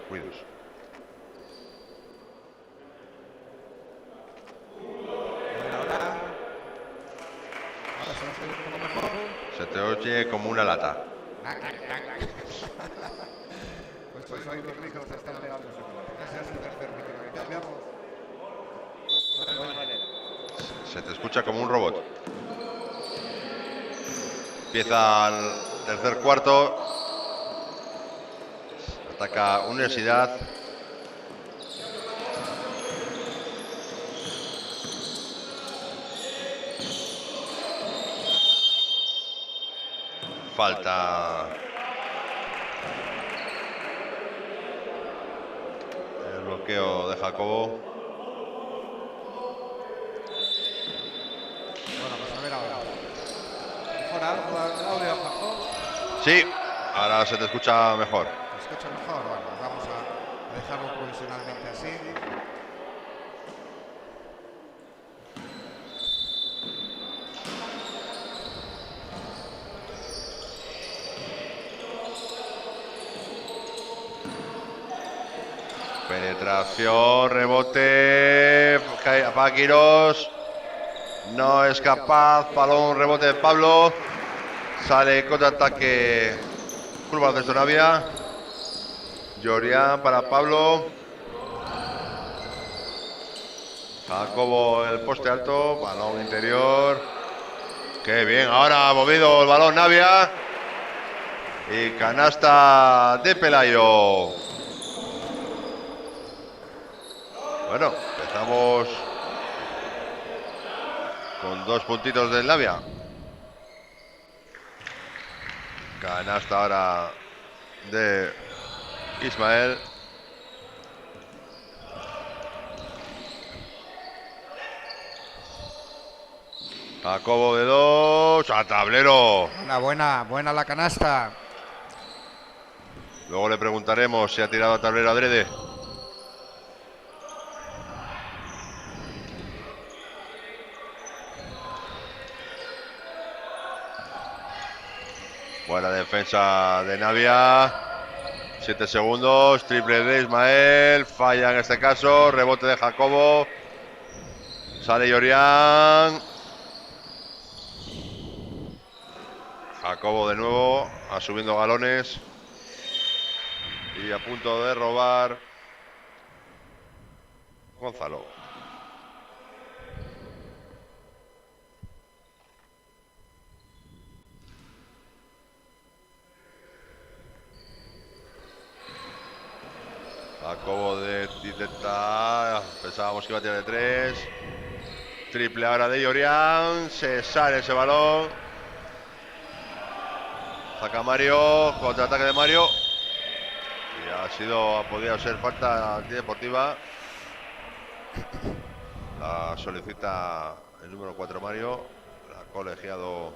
Cuidos. Ahora se nos oye un poco mejor. Se te oye como una lata. Pues hoy los micros están pegados. Ese es el tercer micro que cambiamos. Se te escucha como un robot. Empieza el tercer cuarto. Ataca Universidad. Falta el bloqueo de Jacobo. Bueno, pues a ver ahora. ¿Mejor algo el audio, Jacob? Sí, ahora se te escucha mejor. ¿Se escucha mejor? Bueno, vamos a dejarlo provisionalmente así. Penetración, rebote, Paquiros, no es capaz, balón, rebote de Pablo, sale contraataque, curva de Navia, Llorian para Pablo, Jacobo el poste alto, balón interior. Qué bien, ahora ha movido el balón Navia. Y canasta de Pelayo. Bueno, empezamos con 2 puntitos del Navia. Canasta ahora de Ismael. Jacobo de 2, a tablero. Buena la canasta. Luego le preguntaremos si ha tirado a tablero adrede. Buena defensa de Navia. 7 segundos, triple de Ismael. Falla en este caso, rebote de Jacobo. Sale Llorian. Jacobo de nuevo, asumiendo galones. Y a punto de robar Gonzalo. Jacobo de intenta. Pensábamos que iba a tirar de 3. Triple ahora de Llorian. Se sale ese balón. Saca Mario. Contraataque de Mario. Y ha podido ser falta antideportiva. La solicita el número 4 Mario. La ha colegiado.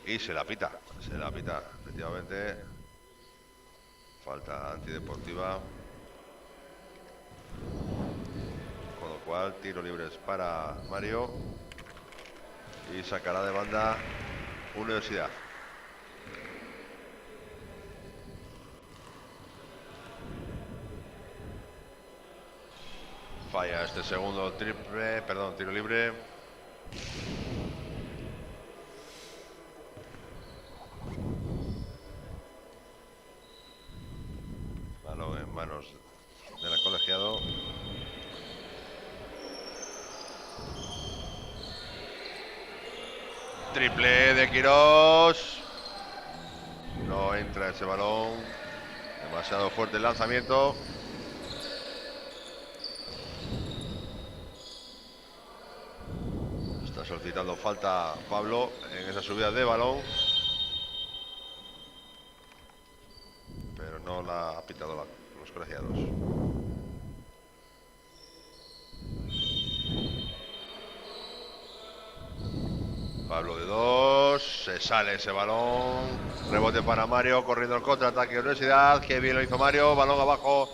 Y se la pita. Efectivamente. Falta antideportiva. Con lo cual, tiro libres para Mario. Y sacará de banda Universidad. Falla este segundo tiro libre. Balón en manos del colegiado. Triple de Quirós. No entra ese balón. Demasiado fuerte el lanzamiento. Está solicitando falta Pablo en esa subida de balón. Pero no la ha pitado los colegiados. Pablo de 2, se sale ese balón, rebote para Mario, corriendo el contraataque de Universidad, que bien lo hizo Mario, balón abajo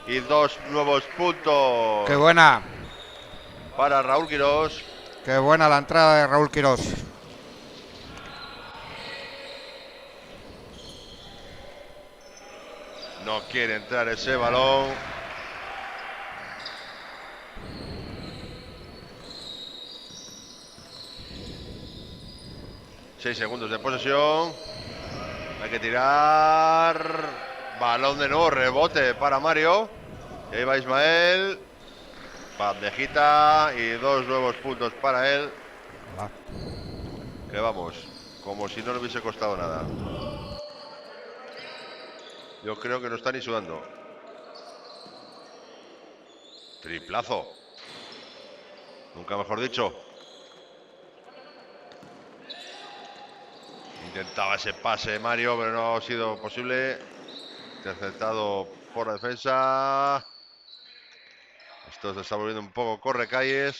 y 2 nuevos puntos. Qué buena. Para Raúl Quirós. Qué buena la entrada de Raúl Quirós. No quiere entrar ese balón. Seis segundos de posesión. Hay que tirar. Balón de nuevo, rebote para Mario. Y ahí va Ismael. Bandejita y 2 nuevos puntos para él. Que vamos, como si no le hubiese costado nada. Yo creo que no está ni sudando. Triplazo. Nunca mejor dicho. Intentaba ese pase Mario, pero no ha sido posible. Interceptado por la defensa. Esto se está volviendo un poco correcalles.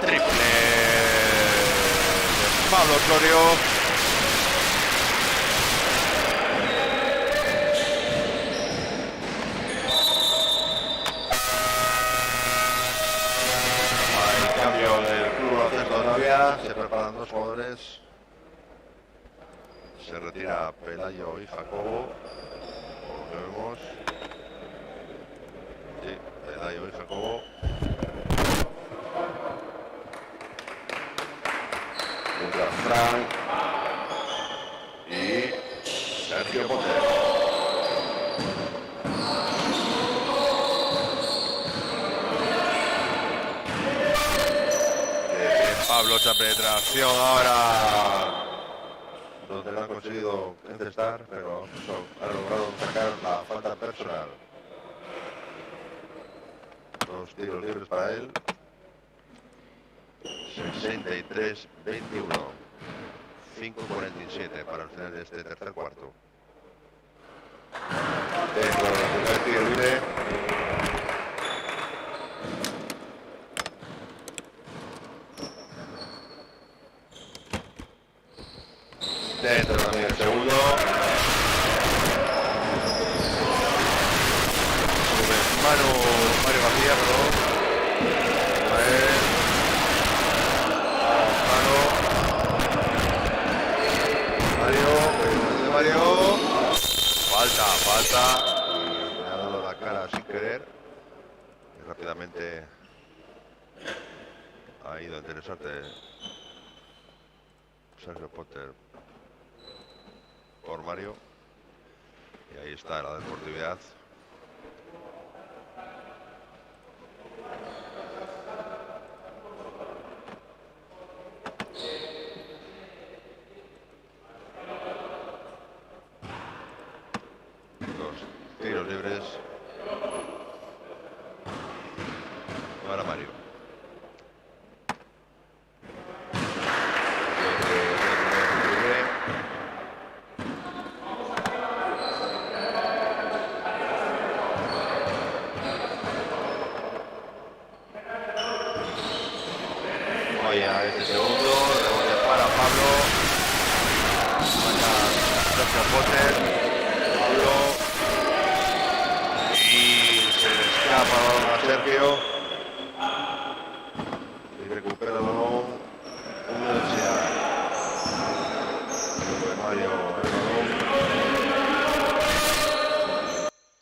Triple de Pablo Osorio. Se preparan 2 jugadores. Se retira Pelayo y Jacobo. Por lo que vemos. Sí, Pelayo y Jacobo. Contra Frank y Sergio Potter. Pablo, esa penetración ahora donde lo han conseguido encestar, pero ha logrado sacar la falta personal. 2 tiros libres para él. 63-21. 5:47 para el final de este tercer cuarto. Dentro del primer tiro libre. Dentro también el segundo. Mario García, perdón. Mario. Falta. Y me ha dado la cara sin querer. Y rápidamente ha ido interesante Sergio Potter por Mario. Y ahí está la deportividad. Los tiros libres para Mario. A este segundo, rebote para Pablo. Vaya Sergio Potter. Pablo. Y se le escapa a Sergio. Y recupera el balón. Universidad. Mario el balón.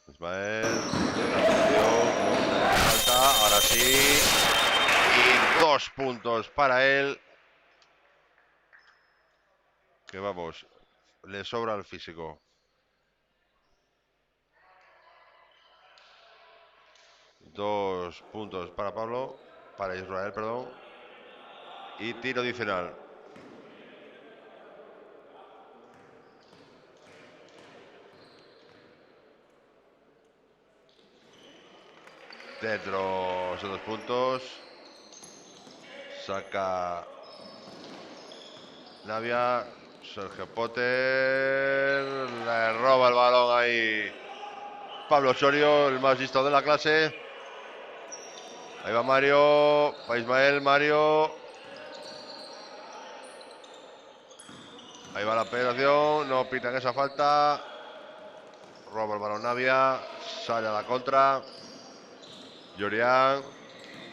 Ismael. Falta. Ahora sí. 2 puntos para él. Que vamos, le sobra el físico. 2 puntos para Pablo, para Israel, perdón. Y tiro adicional. Dentro esos 2 puntos. Saca Navia. Sergio Potter. Le roba el balón ahí Pablo Osorio, el más listo de la clase. Ahí va Mario. Va Ismael, Mario. Ahí va la penetración. No pitan esa falta. Roba el balón Navia. Sale a la contra. Llorian,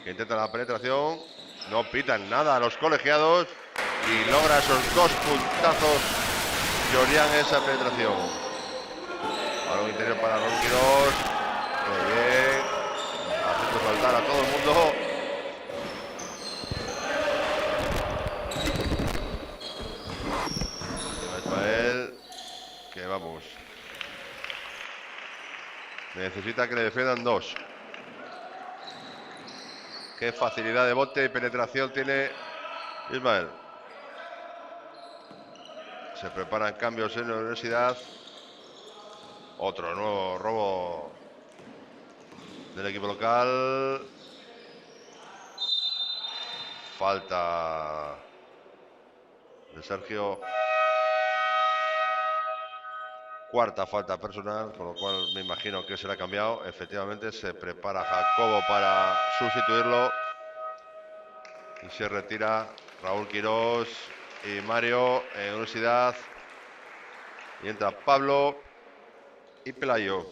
que intenta la penetración. No pitan nada a los colegiados. Y logra esos 2 puntazos. Llorian esa penetración. Balón interior para Raúl Quirós. Muy bien. Haciendo saltar a todo el mundo. Ismael, que vamos. Necesita que le defiendan 2. Qué facilidad de bote y penetración tiene Ismael. Se preparan cambios en la universidad. Otro nuevo robo del equipo local. Falta de Sergio. Cuarta falta personal, con lo cual me imagino que será cambiado. Efectivamente se prepara Jacobo para sustituirlo. Y se retira Raúl Quirós y Mario en universidad. Y entra Pablo y Pelayo.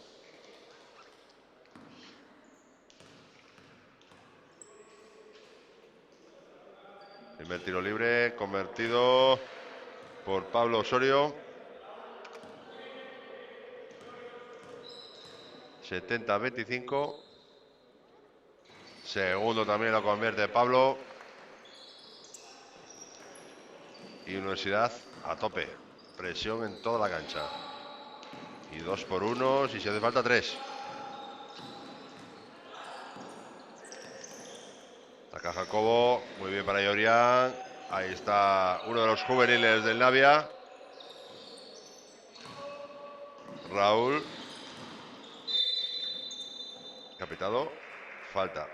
Primer tiro libre convertido por Pablo Osorio. 70-25. Segundo también lo convierte Pablo. y Universidad a tope. Presión en toda la cancha. Y 2 por 1, si se hace falta 3. Saca Jacobo, muy bien para Llorian. Ahí está uno de los juveniles del Navia. Raúl. Capitado. Falta.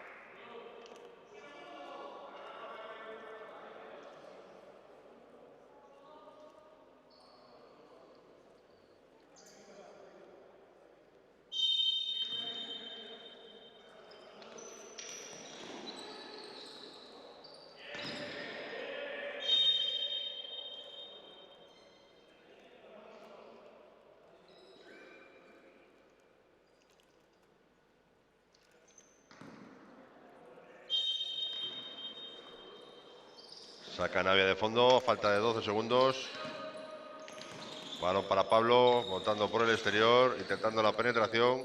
Saca Navia de fondo, falta de 12 segundos. Balón para Pablo, montando por el exterior, intentando la penetración.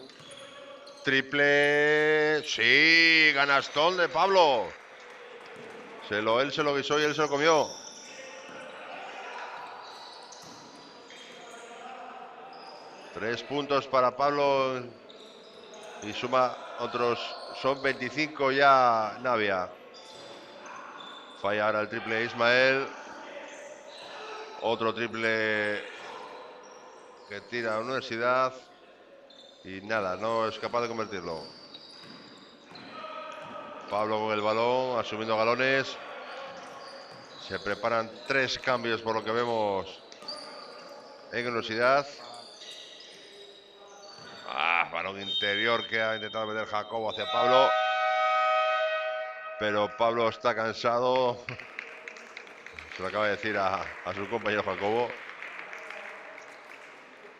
Triple. Sí, canastón de Pablo. Él se lo guisó y él se lo comió. Tres puntos para Pablo. Y suma otros, son 25 ya Navia. Falla ahora el triple de Ismael. Otro triple que tira a la Universidad. Y nada, no es capaz de convertirlo. Pablo con el balón, asumiendo galones. Se preparan 3 cambios por lo que vemos en Universidad. Balón interior que ha intentado meter Jacobo hacia Pablo. Pero Pablo está cansado. Se lo acaba de decir a su compañero Jacobo.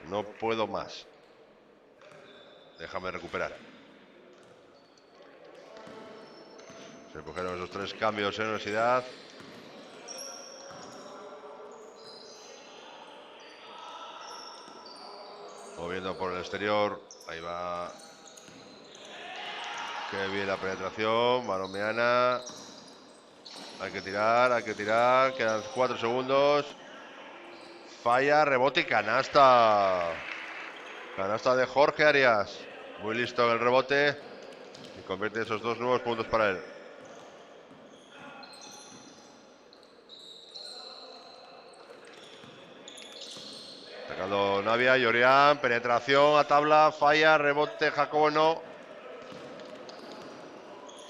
No puedo más. Déjame recuperar. Se produjeron esos 3 cambios en Universidad. Moviendo por el exterior. Ahí va. Qué bien la penetración. Balomeana. Hay que tirar. Quedan 4 segundos. Falla, rebote y canasta. Canasta de Jorge Arias. Muy listo en el rebote. Y convierte esos 2 nuevos puntos para él. Atacando Navia, Llorian. Penetración a tabla. Falla, rebote, Jacobo no.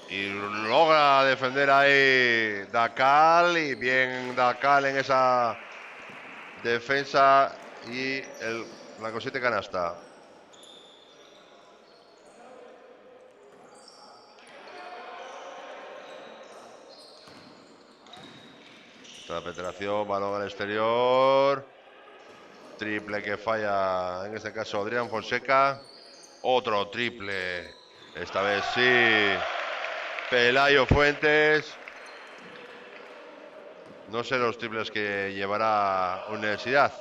Y logra defender ahí Dacal. Y bien Dacal en esa defensa. Y la cosita canasta. La penetración, balón al exterior. Triple que falla, en este caso Adrián Fonseca. Otro triple. Esta vez sí. Pelayo Fuentes. No sé los triples que llevará Universidad.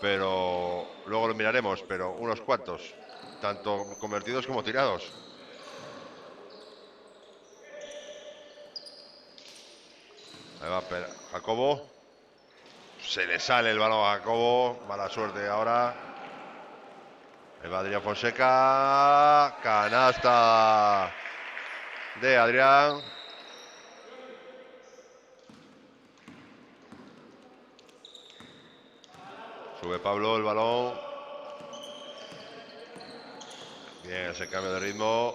Pero luego lo miraremos. Pero unos cuantos. Tanto convertidos como tirados. Ahí va Jacobo. Se le sale el balón a Jacobo. Mala suerte ahora. Ahí va Adrián Fonseca. Canasta de Adrián. Sube Pablo el balón. Bien ese cambio de ritmo.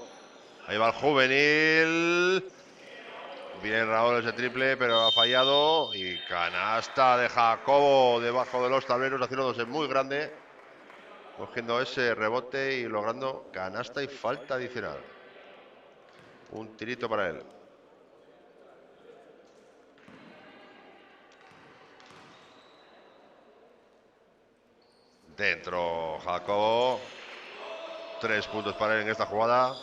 Ahí va el juvenil. Bien Raúl ese triple, pero ha fallado. Y canasta de Jacobo debajo de los tableros, haciéndose muy grande. Cogiendo ese rebote y logrando canasta y falta adicional. Un tirito para él. Dentro Jacobo. 3 puntos para él en esta jugada.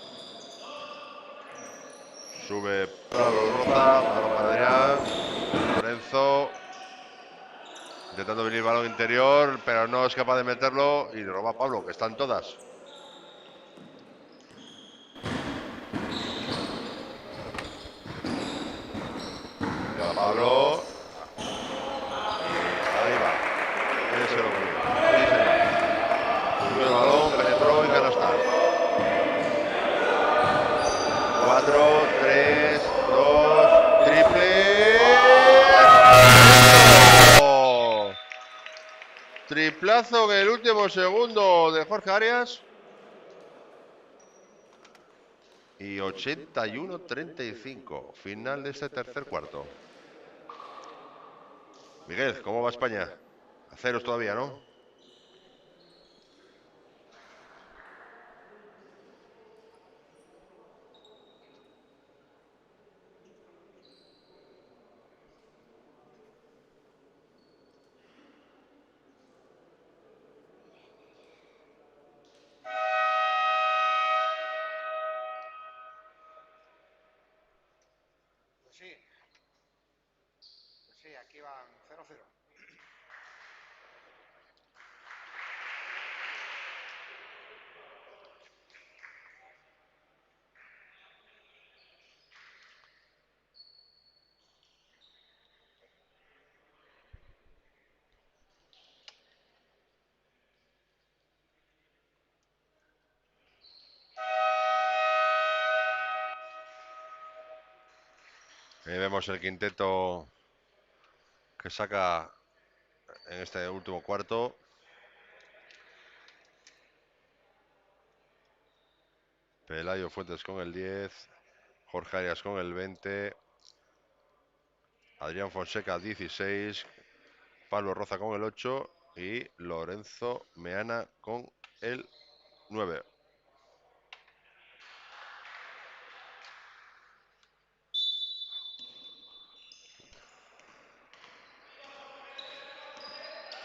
Sube Pablo Roza, balón para Adrián. Lorenzo. Intentando venir balón interior, pero no es capaz de meterlo. Y roba Pablo, que están todas. Pablo. Triplazo en el último segundo de Jorge Arias. Y 81-35. Final de este tercer cuarto. Miguel, ¿cómo va España? A ceros todavía, ¿no? Pues sí, aquí van 0-0. Ahí vemos el quinteto que saca en este último cuarto. Pelayo Fuentes con el 10, Jorge Arias con el 20, Adrián Fonseca 16, Pablo Roza con el 8 y Lorenzo Meana con el 9.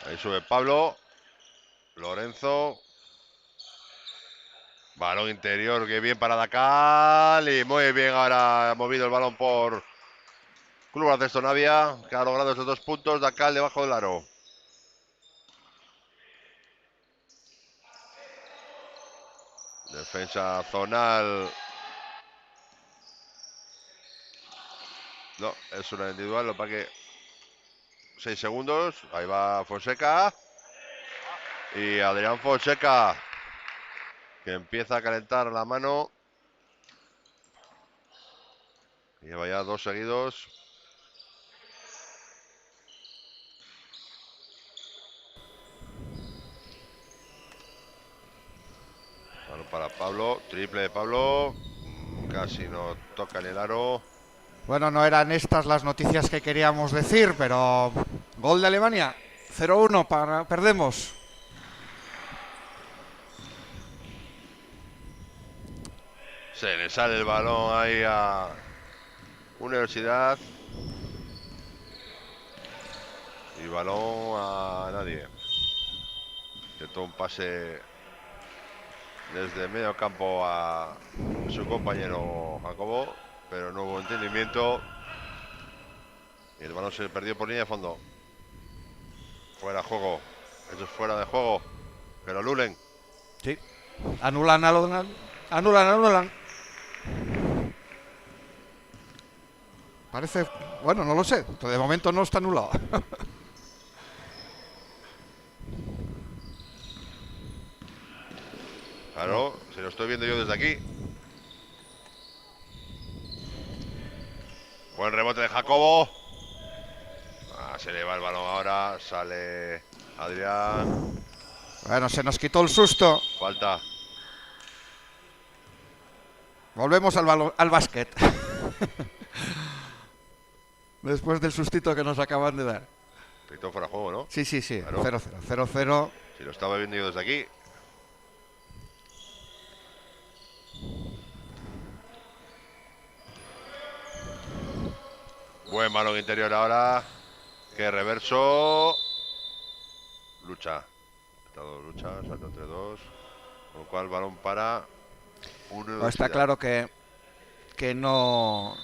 Ahí sube Pablo, Lorenzo, balón interior, que bien para Dacal y muy bien ahora ha movido el balón por Club Baloncesto Navia, que ha logrado esos 2 puntos. Dacal debajo del aro. Defensa zonal. No, es una individual, lo para que 6 segundos. Ahí va Fonseca. Y Adrián Fonseca, que empieza a calentar la mano. Lleva ya 2 seguidos. Balón para Pablo. Triple de Pablo. Casi no toca en el aro. Bueno, no eran estas las noticias que queríamos decir, pero gol de Alemania, 0-1, perdemos. Se le sale el balón ahí a Universidad. Y balón a nadie. Intentó un pase desde medio campo a su compañero Jacobo, pero no hubo entendimiento. Y el balón se perdió por línea de fondo. Fuera de juego. Eso es fuera de juego. Que lo anulen. Sí. Anulan. Parece, bueno, no lo sé. De momento no está anulado. Claro, si lo estoy viendo yo desde aquí. Buen rebote de Jacobo. Se le va el balón ahora. Sale Adrián. Bueno, se nos quitó el susto. Falta. Volvemos al básquet. Después del sustito que nos acaban de dar. Pito fuera de juego, ¿no? Sí. Claro. 0-0. Si lo estaba viendo yo desde aquí. Buen balón interior ahora. Que reverso. Lucha. Salto entre 2. Con lo cual balón para Universidad. Está claro que no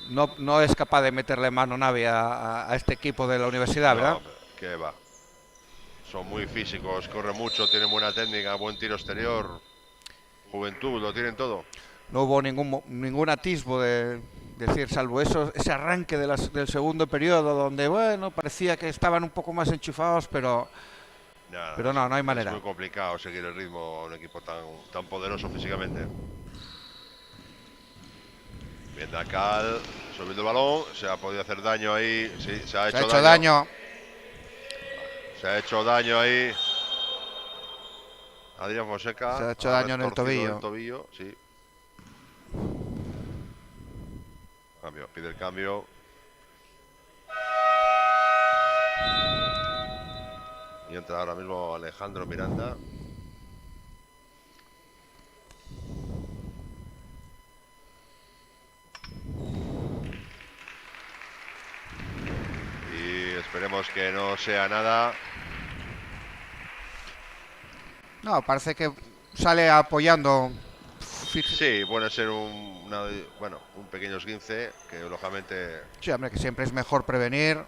es capaz de meterle mano Navia a este equipo de la universidad, ¿verdad? No, que va. Son muy físicos, corren mucho, tienen buena técnica, buen tiro exterior. Juventud, lo tienen todo. No hubo ningún atisbo de decir, salvo ese arranque del segundo periodo donde, bueno, parecía que estaban un poco más enchufados, pero no hay manera. Es muy complicado seguir el ritmo a un equipo tan poderoso físicamente. Bien, Dacal, subiendo el balón, se ha podido hacer daño ahí. Sí, se ha hecho daño. Se ha hecho daño ahí Adrián Fonseca. Se ha hecho ha daño en el retorcido tobillo. Sí. Cambio, pide el cambio. Y entra ahora mismo Alejandro Miranda. Y esperemos que no sea nada. No, parece que sale apoyando. Sí, puede ser un pequeño esguince que lógicamente, Sí, hombre, que siempre es mejor prevenir.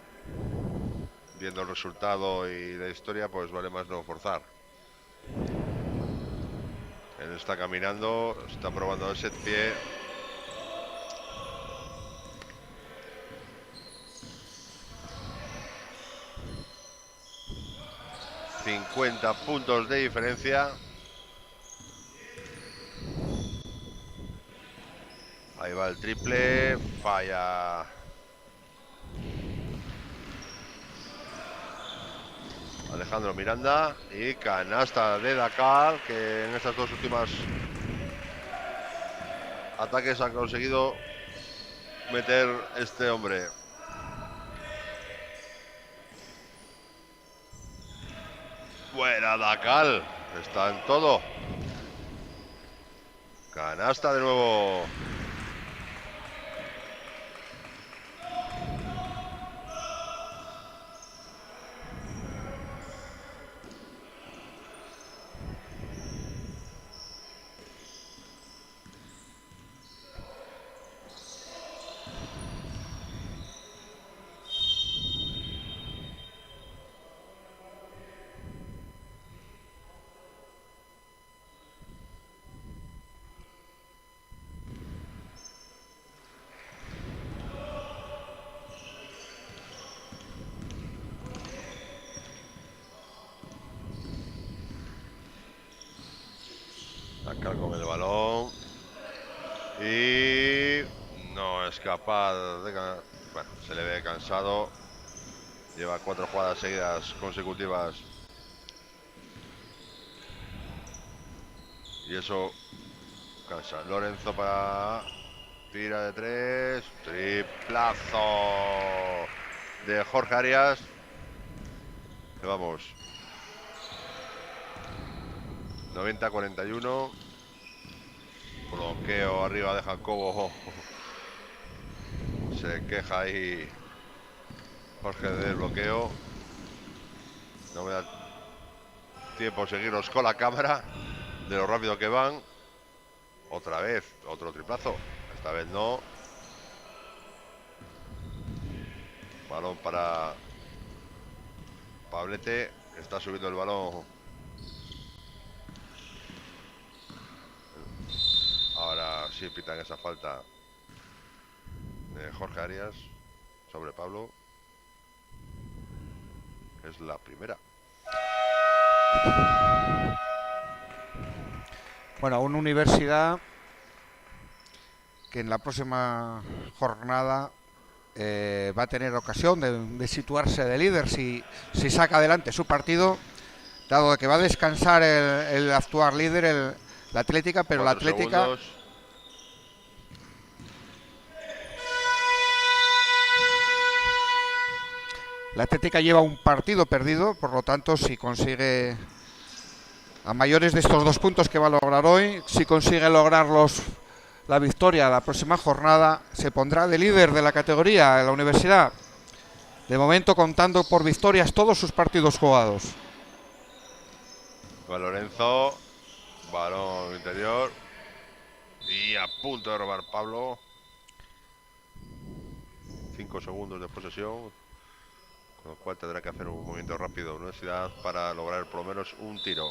viendo el resultado y la historia, pues vale más no forzar. Él está caminando, está probando el set pie. ...50 puntos de diferencia. Ahí va el triple, falla Alejandro Miranda y canasta de Dacal, que en estas dos últimas ataques ha conseguido meter este hombre. Buena Dacal, está en todo. Canasta de nuevo. Dacal con el balón. Y no es capaz de ganar. Bueno, se le ve cansado. Lleva 4 jugadas seguidas consecutivas. Y eso cansa. Lorenzo para tira de 3. Triplazo de Jorge Arias. Que vamos. 90-41. Bloqueo arriba de Jacobo. Se queja ahí Jorge del bloqueo. No me da tiempo a seguirlos con la cámara de lo rápido que van. Otra vez, otro triplazo. Esta vez no. Balón para Pablete. Está subiendo el balón. Ahora sí pitan esa falta de Jorge Arias sobre Pablo. Es la primera. Bueno, una universidad que en la próxima jornada va a tener ocasión de situarse de líder si saca adelante su partido, dado que va a descansar el actual líder, la Atlética, pero la Atlética... Segundos. La Atlética lleva un partido perdido, por lo tanto, si consigue, a mayores de estos 2 puntos que va a lograr hoy, si consigue lograrlos la victoria la próxima jornada, se pondrá de líder de la categoría en la universidad. De momento contando por victorias todos sus partidos jugados. Va Lorenzo. Balón interior. Y a punto de robar Pablo. 5 segundos de posesión. Con lo cual tendrá que hacer un movimiento rápido Universidad para lograr por lo menos un tiro.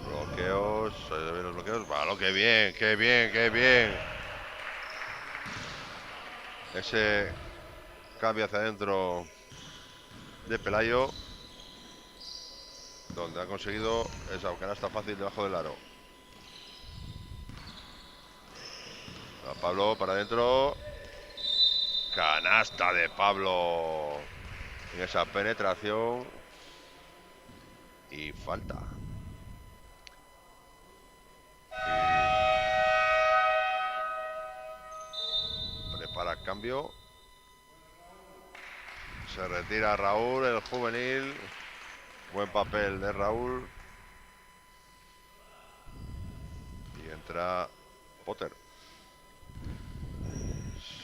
Bloqueos, los bloqueos. Balón, qué bien, qué bien, qué bien. Ese cambio hacia adentro de Pelayo, donde ha conseguido esa canasta fácil debajo del aro. A Pablo para adentro. Canasta de Pablo en esa penetración. Y falta. Prepara cambio. Se retira Raúl, el juvenil. Buen papel de Raúl. Y entra Potter.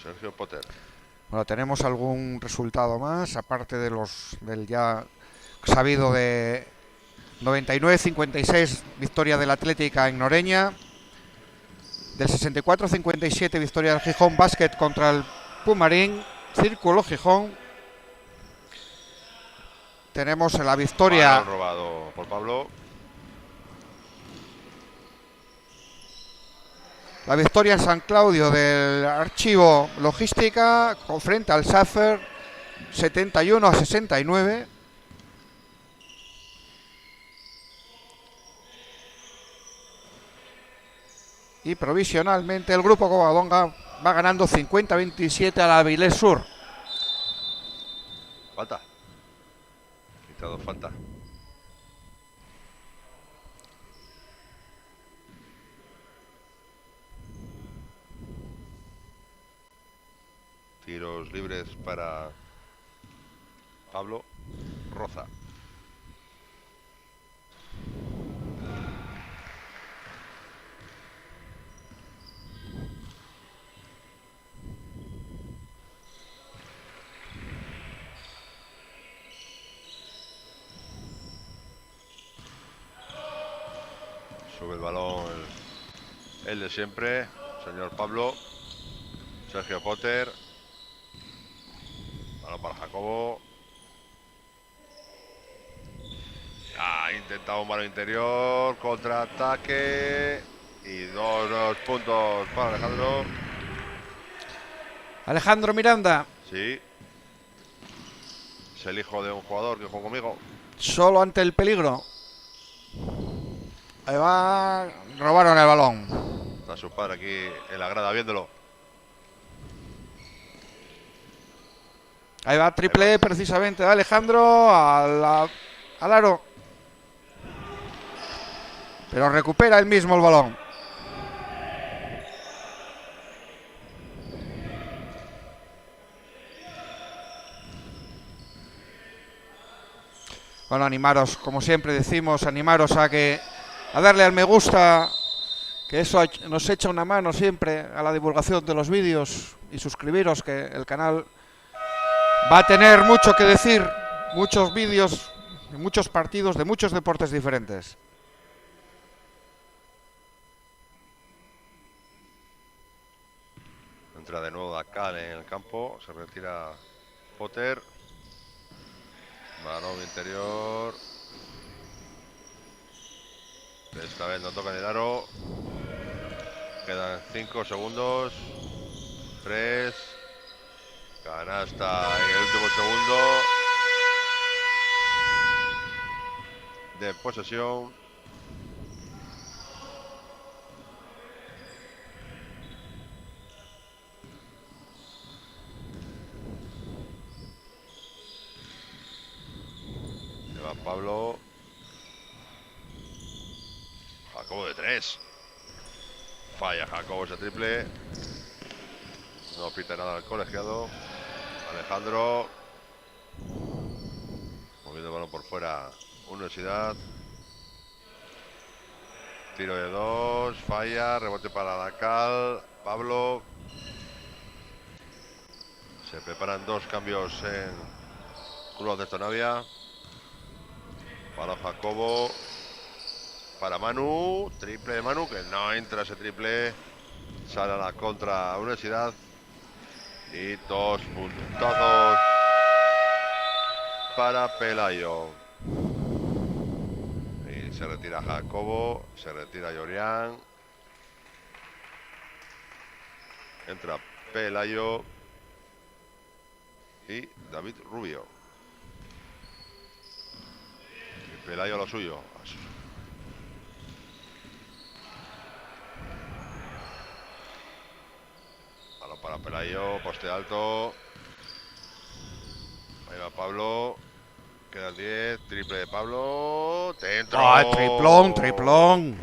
Sergio Potter. Bueno, ¿tenemos algún resultado más, aparte de del ya sabido de 99-56 victoria del Atlética en Noreña, del 64-57 victoria del Gijón Basket contra el Pumarín, Círculo Gijón? Tenemos la victoria... Balón robado por Pablo. La victoria en San Claudio del Archivo Logística frente al Safer, 71-69. Y provisionalmente el grupo Covadonga va ganando 50-27 a la Avilés Sur. Falta. Quitado falta. Tiros libres para Pablo Roza. Sube el balón el de siempre, señor Pablo. Sergio Potter. Balón para Jacobo. Ha intentado un balón interior, contraataque y dos puntos para Alejandro. Alejandro Miranda. Sí. Es el hijo de un jugador que jugó conmigo. Solo ante el peligro. Ahí va. Robaron el balón. Está su padre aquí en la grada viéndolo. Ahí va triple precisamente de Alejandro al aro. Pero recupera él mismo el balón. Bueno, animaros, como siempre decimos, animaros a darle al me gusta, que eso nos echa una mano siempre a la divulgación de los vídeos, y suscribiros, que el canal va a tener mucho que decir, muchos vídeos, muchos partidos de muchos deportes diferentes. Entra de nuevo Dacal en el campo, se retira Potter. Balón interior. Esta vez no toca el aro. Quedan 5 segundos. 3. Canasta en el último segundo de posesión. Lleva Pablo. Jacobo de 3. Falla Jacobo ese triple. No pita nada al colegiado. Alejandro. Moviendo el balón por fuera. Universidad. Tiro de 2. Falla. Rebote para Dacal. Pablo. Se preparan 2 cambios en Club de Estonavia. Para Jacobo. Para Manu. Triple de Manu. Que no entra ese triple. Sale a la contra Universidad. Y 2 puntazos para Pelayo. Y se retira Jacobo. Se retira Llorian. Entra Pelayo. Y David Rubio. Y Pelayo lo suyo. Balón para Pelayo, poste alto. Ahí va Pablo. Queda el 10, triple de Pablo. Dentro. ¡Ah, triplón, triplón!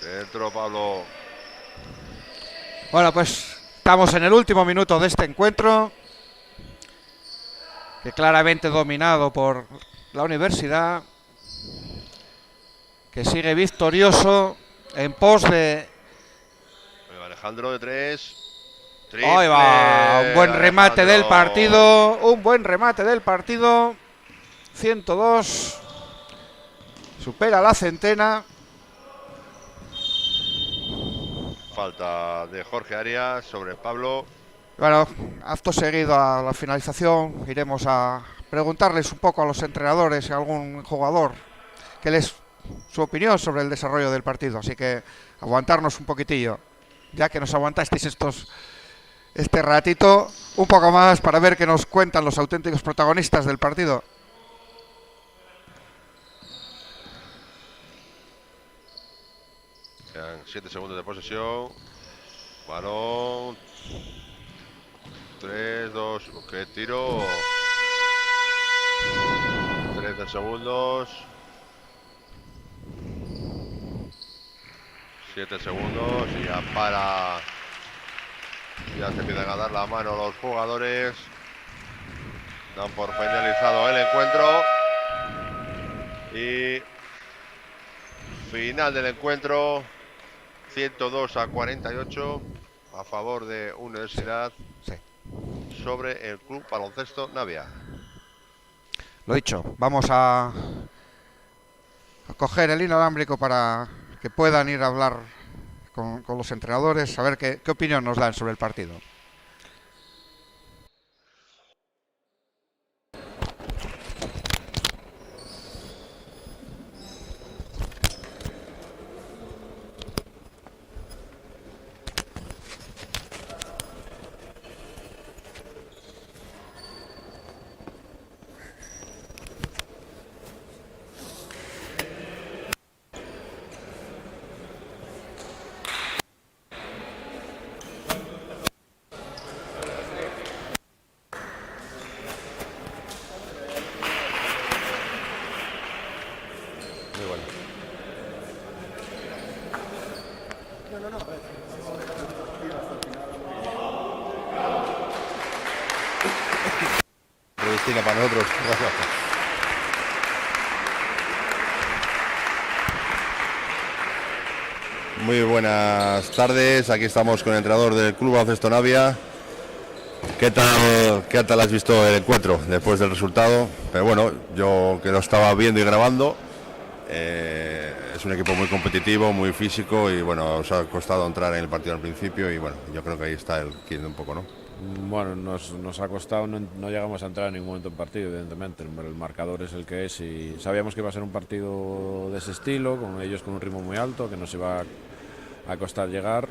Dentro, Pablo. Bueno, pues estamos en el último minuto de este encuentro, que claramente dominado por la universidad, que sigue victorioso en pos de... Alejandro de 3. Ahí va, un buen remate del partido, un buen remate del partido. 102, supera la centena. Falta de Jorge Arias sobre Pablo. Bueno, acto seguido a la finalización iremos a preguntarles un poco a los entrenadores y a algún jugador que les su opinión sobre el desarrollo del partido. Así que aguantarnos un poquitillo, ya que nos aguantasteis este ratito, un poco más para ver qué nos cuentan los auténticos protagonistas del partido. Quedan 7 segundos de posesión. Balón. 3, 2, ¿qué tiro? 13 segundos. 7 segundos y ya para. Ya se empiezan a dar la mano los jugadores. Dan por finalizado el encuentro. Y final del encuentro. 102-48 a favor de Universidad sobre el Club Baloncesto Navia. Lo dicho, vamos a coger el inalámbrico para que puedan ir a hablar con los entrenadores, a ver qué opinión nos dan sobre el partido. Cristina, para nosotros. Gracias. Muy buenas tardes. Aquí estamos con el entrenador del Club Baloncesto Navia. ¿Qué tal has visto el encuentro después del resultado? Pero bueno, yo que lo estaba viendo y grabando, es un equipo muy competitivo, muy físico y bueno, os ha costado entrar en el partido al principio y bueno, yo creo que ahí está el quid un poco, ¿no? Bueno, nos ha costado, no llegamos a entrar en ningún momento en partido, evidentemente. El marcador es el que es y sabíamos que iba a ser un partido de ese estilo, con ellos con un ritmo muy alto, que nos iba a costar llegar.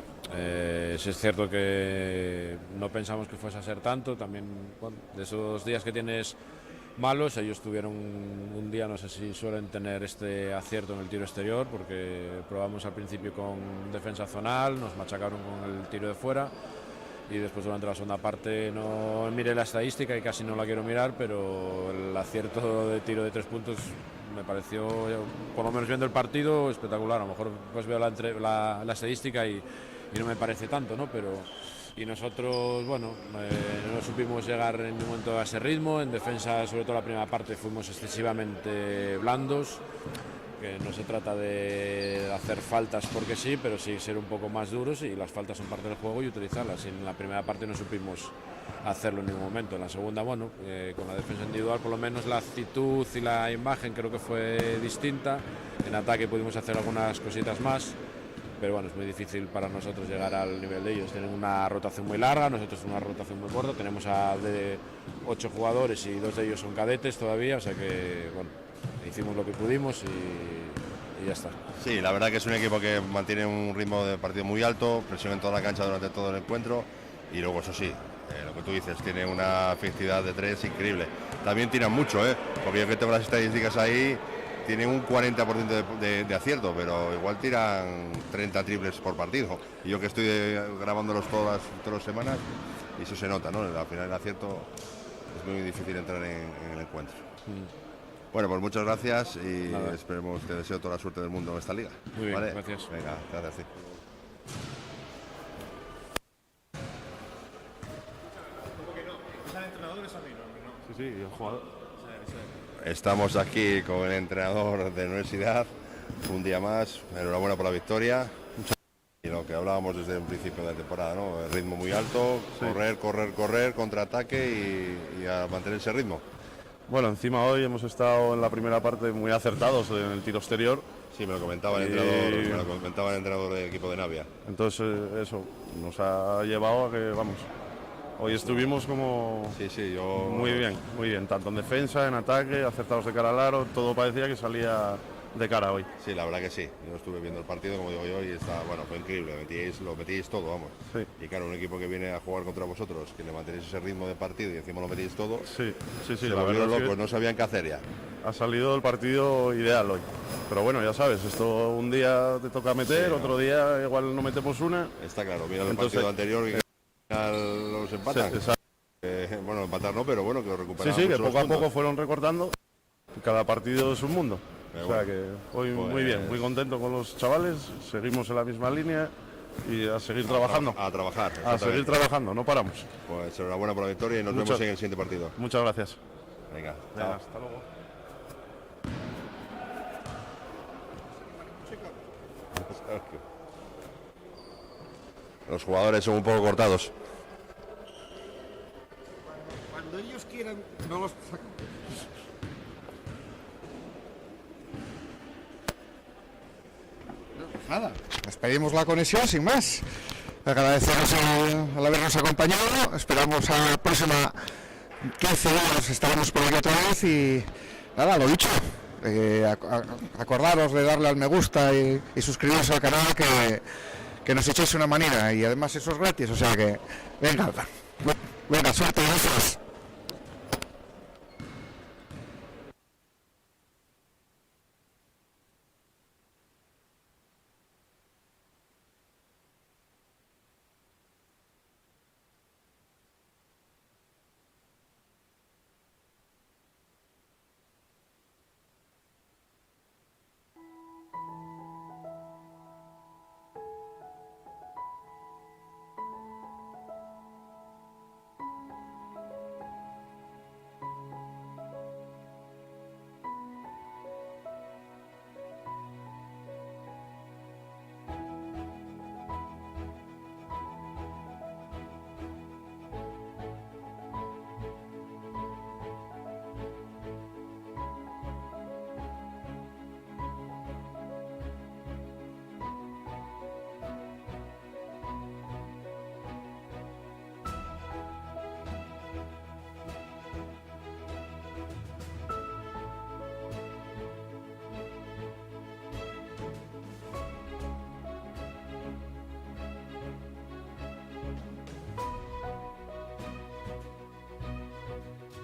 Si es cierto que no pensamos que fuese a ser tanto, también bueno, de esos días que tienes malos, ellos tuvieron un día, no sé si suelen tener este acierto en el tiro exterior, porque probamos al principio con defensa zonal, nos machacaron con el tiro de fuera. Y después durante la segunda parte no miré la estadística y casi no la quiero mirar, pero el acierto de tiro de 3 puntos me pareció, por lo menos viendo el partido, espectacular. A lo mejor pues veo la estadística y no me parece tanto, ¿no? Pero y nosotros, bueno, no supimos llegar en ningún momento a ese ritmo. En defensa, sobre todo la primera parte, fuimos excesivamente blandos. Que no se trata de hacer faltas porque sí, pero sí ser un poco más duros y las faltas son parte del juego y utilizarlas. Y en la primera parte no supimos hacerlo en ningún momento. En la segunda, bueno, con la defensa individual por lo menos la actitud y la imagen creo que fue distinta. En ataque pudimos hacer algunas cositas más, pero bueno, es muy difícil para nosotros llegar al nivel de ellos. Tienen una rotación muy larga, nosotros una rotación muy corta. Tenemos de 8 jugadores y 2 de ellos son cadetes todavía, o sea que bueno, hicimos lo que pudimos y ya está. Sí, la verdad que es un equipo que mantiene un ritmo de partido muy alto, presión en toda la cancha durante todo el encuentro y luego eso sí, lo que tú dices, tiene una efectividad de 3 increíble. También tiran mucho, porque yo que tengo las estadísticas ahí, tienen un 40% de acierto, pero igual tiran 30 triples por partido. Y yo que estoy grabándolos todas las semanas, y eso se nota, ¿no? Al final el acierto es muy difícil entrar en el encuentro. Bueno, pues muchas gracias y Nada. esperemos, te deseo toda la suerte del mundo en esta liga. Muy bien, ¿vale? gracias. Venga, gracias. Sí. Sí, el jugador. Estamos aquí con el entrenador de la universidad, un día más, enhorabuena por la victoria. Y lo que hablábamos desde el principio de la temporada, ¿no? El ritmo muy alto, correr, contraataque y a mantener ese ritmo. Bueno, encima hoy hemos estado en la primera parte muy acertados en el tiro exterior. Sí, me lo comentaba el Y- entrenador, me lo comentaba el entrenador del equipo de Navia. Entonces eso nos ha llevado a que, vamos, hoy estuvimos como Sí, yo muy bien, tanto en defensa, en ataque, acertados de cara al aro, todo parecía que salía de cara hoy. Sí, la verdad que sí. Yo estuve viendo el partido, como digo yo, y está, bueno, fue increíble. Lo metíais todo, vamos. Sí. Y claro, un equipo que viene a jugar contra vosotros, que le mantenéis ese ritmo de partido y encima lo metéis todo, Sí, se la volvieron verdad es locos, que no sabían qué hacer ya. ha salido el partido ideal hoy. Pero bueno, ya sabes, esto un día te toca meter, Sí, ¿no? otro día igual no metemos una. Está claro, mira el Entonces- partido anterior y que al final los empatan. Sí, exacto. Bueno, empatar no, pero bueno, que lo Sí, recuperaron. sí, que mucho los poco a puntos. poco fueron recortando. Cada partido es un mundo. Pero O sea bueno, que hoy pues- muy bien, muy contento con los chavales. Seguimos en la misma línea y a seguir trabajando. A trabajar. A seguir exactamente. trabajando, no paramos. Pues enhorabuena por la victoria y nos Muchas- vemos en el siguiente partido. Muchas gracias. Venga, Venga, chao. hasta luego. Los jugadores son un poco cortados. Cuando ellos quieran, no los sacan. Pues nada, despedimos la conexión sin más. Agradecemos el habernos acompañado. Esperamos a la próxima 15 días estaremos por aquí otra vez y nada, lo dicho. Acordaros de darle al me gusta y suscribiros al canal que nos echéis una manera y además eso es gratis, o sea que venga, suerte, gracias.